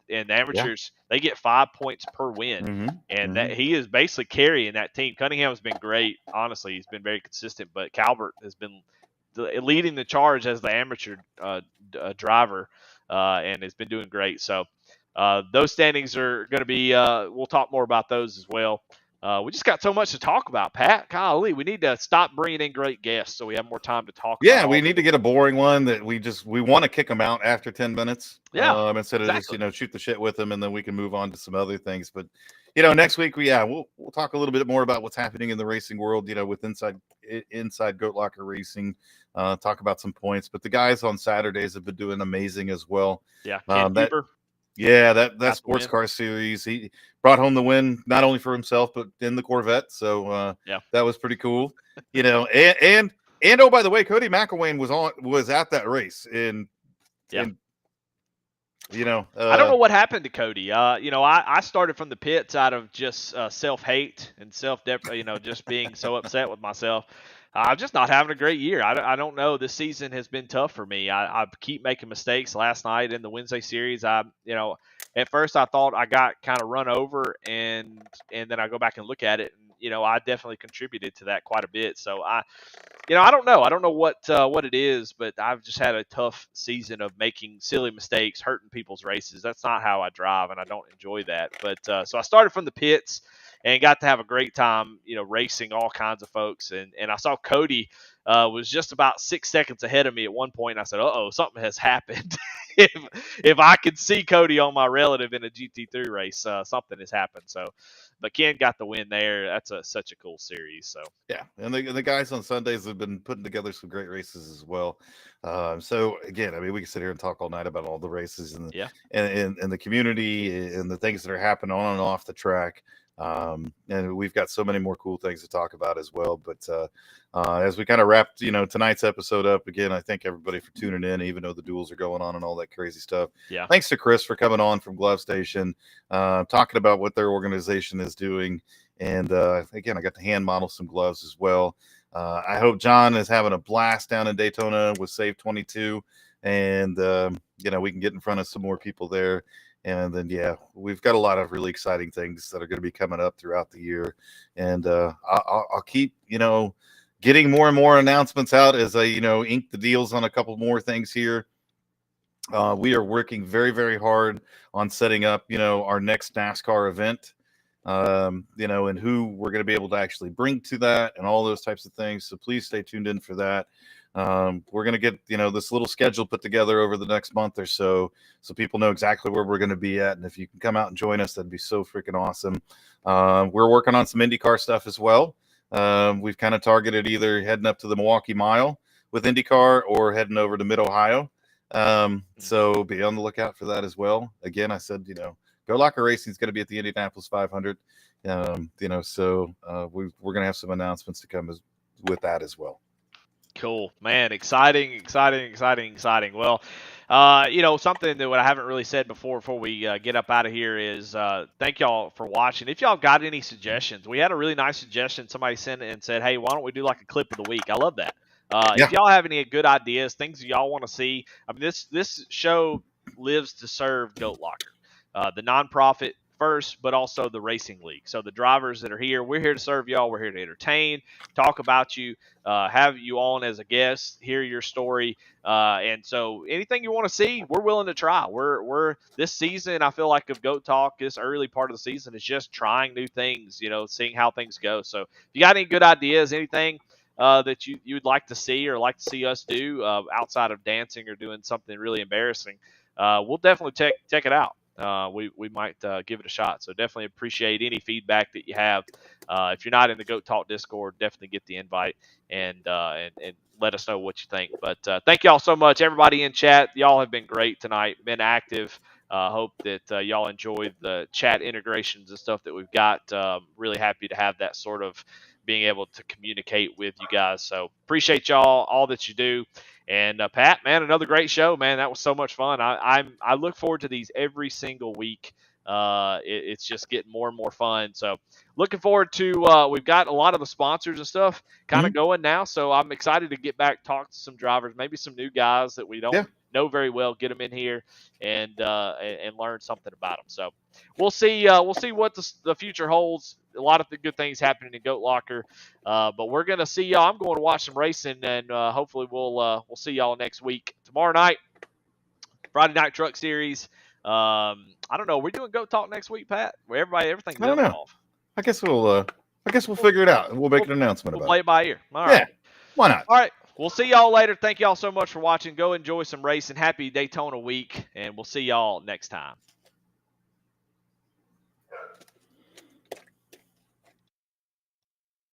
And the amateurs, they get 5 points per win, that he is basically carrying that team. Cunningham has been great. Honestly, he's been very consistent, but Calvert has been leading the charge as the amateur driver, and has been doing great. So those standings are going to be. We'll talk more about those as well. We just got so much to talk about, Pat. Golly, we need to stop bringing in great guests so we have more time to talk about. Yeah, we need to get a boring one that we want to kick them out after 10 minutes. Yeah, instead of exactly. just shoot the shit with them and then we can move on to some other things. But next week we'll talk a little bit more about what's happening in the racing world. With inside Goat Locker Racing. Talk about some points. But the guys on Saturdays have been doing amazing as well. Yeah, Ken Cooper. Yeah, that sports car series, he brought home the win not only for himself but in the Corvette. So that was pretty cool. And oh, by the way, Cody McElwain was at that race, and I don't know what happened to Cody. I started from the pits out of just self-hate and just being so upset with myself. I'm just not having a great year. I don't know. This season has been tough for me. I keep making mistakes. Last night in the Wednesday series, at first I thought I got kind of run over, and then I go back and look at it, and I definitely contributed to that quite a bit. So I don't know. I don't know what it is, but I've just had a tough season of making silly mistakes, hurting people's races. That's not how I drive, and I don't enjoy that. But so I started from the pits and got to have a great time, racing all kinds of folks. And I saw Cody was just about 6 seconds ahead of me at one point. And I said, "Uh-oh, something has happened." if I could see Cody on my relative in a GT3 race, something has happened. So, but Ken got the win there. That's such a cool series. So yeah, and the guys on Sundays have been putting together some great races as well. So again, we can sit here and talk all night about all the races and the community and the things that are happening on and off the track. And we've got so many more cool things to talk about as well. But as we kind of wrap, tonight's episode up, again, I thank everybody for tuning in, even though the duels are going on and all that crazy stuff. Yeah. Thanks to Chris for coming on from Glove Station, talking about what their organization is doing. And again, I got to hand model some gloves as well. I hope John is having a blast down in Daytona with SAVE22, and we can get in front of some more people there. And then, we've got a lot of really exciting things that are going to be coming up throughout the year. And I'll keep, getting more and more announcements out as I, ink the deals on a couple more things here. We are working very, very hard on setting up, our next NASCAR event, and who we're going to be able to actually bring to that and all those types of things. So please stay tuned in for that. We're going to get, this little schedule put together over the next month or so people know exactly where we're going to be at. And if you can come out and join us, that'd be so freaking awesome. We're working on some IndyCar stuff as well. We've kind of targeted either heading up to the Milwaukee Mile with IndyCar or heading over to Mid-Ohio. So be on the lookout for that as well. Again, I said, Go Locker Racing is going to be at the Indianapolis 500. So we're going to have some announcements to come with that as well. Cool, man. Exciting. Well, something that I haven't really said before we get up out of here is thank y'all for watching. If y'all got any suggestions, we had a really nice suggestion. Somebody sent it and said, "Hey, why don't we do like a clip of the week?" I love that. If y'all have any good ideas, things y'all want to see, this show lives to serve Goat Locker, the nonprofit first, but also the racing league. So the drivers that are here, we're here to serve y'all. We're here to entertain, talk about you, have you on as a guest, hear your story. And so anything you want to see, we're willing to try. We're this season, I feel like of Goat Talk, this early part of the season is just trying new things, seeing how things go. So if you got any good ideas, anything that you'd like to see or like to see us do outside of dancing or doing something really embarrassing, we'll definitely check it out. We might give it a shot. So definitely appreciate any feedback that you have. If you're not in the Goat Talk Discord, definitely get the invite and let us know what you think. But thank y'all so much, everybody in chat. Y'all have been great tonight, been active. Hope that y'all enjoyed the chat integrations and stuff that we've got. Really happy to have that sort of being able to communicate with you guys. So appreciate y'all, all that you do. And Pat, man, another great show, man. That was so much fun. I look forward to these every single week. It's just getting more and more fun. So looking forward to, we've got a lot of the sponsors and stuff kind of going now. So I'm excited to get back, talk to some drivers, maybe some new guys that we don't know very well, get them in here and learn something about them. So we'll see what the future holds. A lot of the good things happening in Goat Locker, but we're gonna see y'all. I'm going to watch some racing, and hopefully we'll see y'all next week. Tomorrow night, Friday Night Truck Series. I don't know. We're doing Goat Talk next week, Pat. Where everything's I don't know. off. I guess we'll figure it out and we'll make an announcement We'll about play it. it by ear. All right. Yeah. Why not? All right. We'll see y'all later. Thank y'all so much for watching. Go enjoy some racing. Happy Daytona week, and we'll see y'all next time.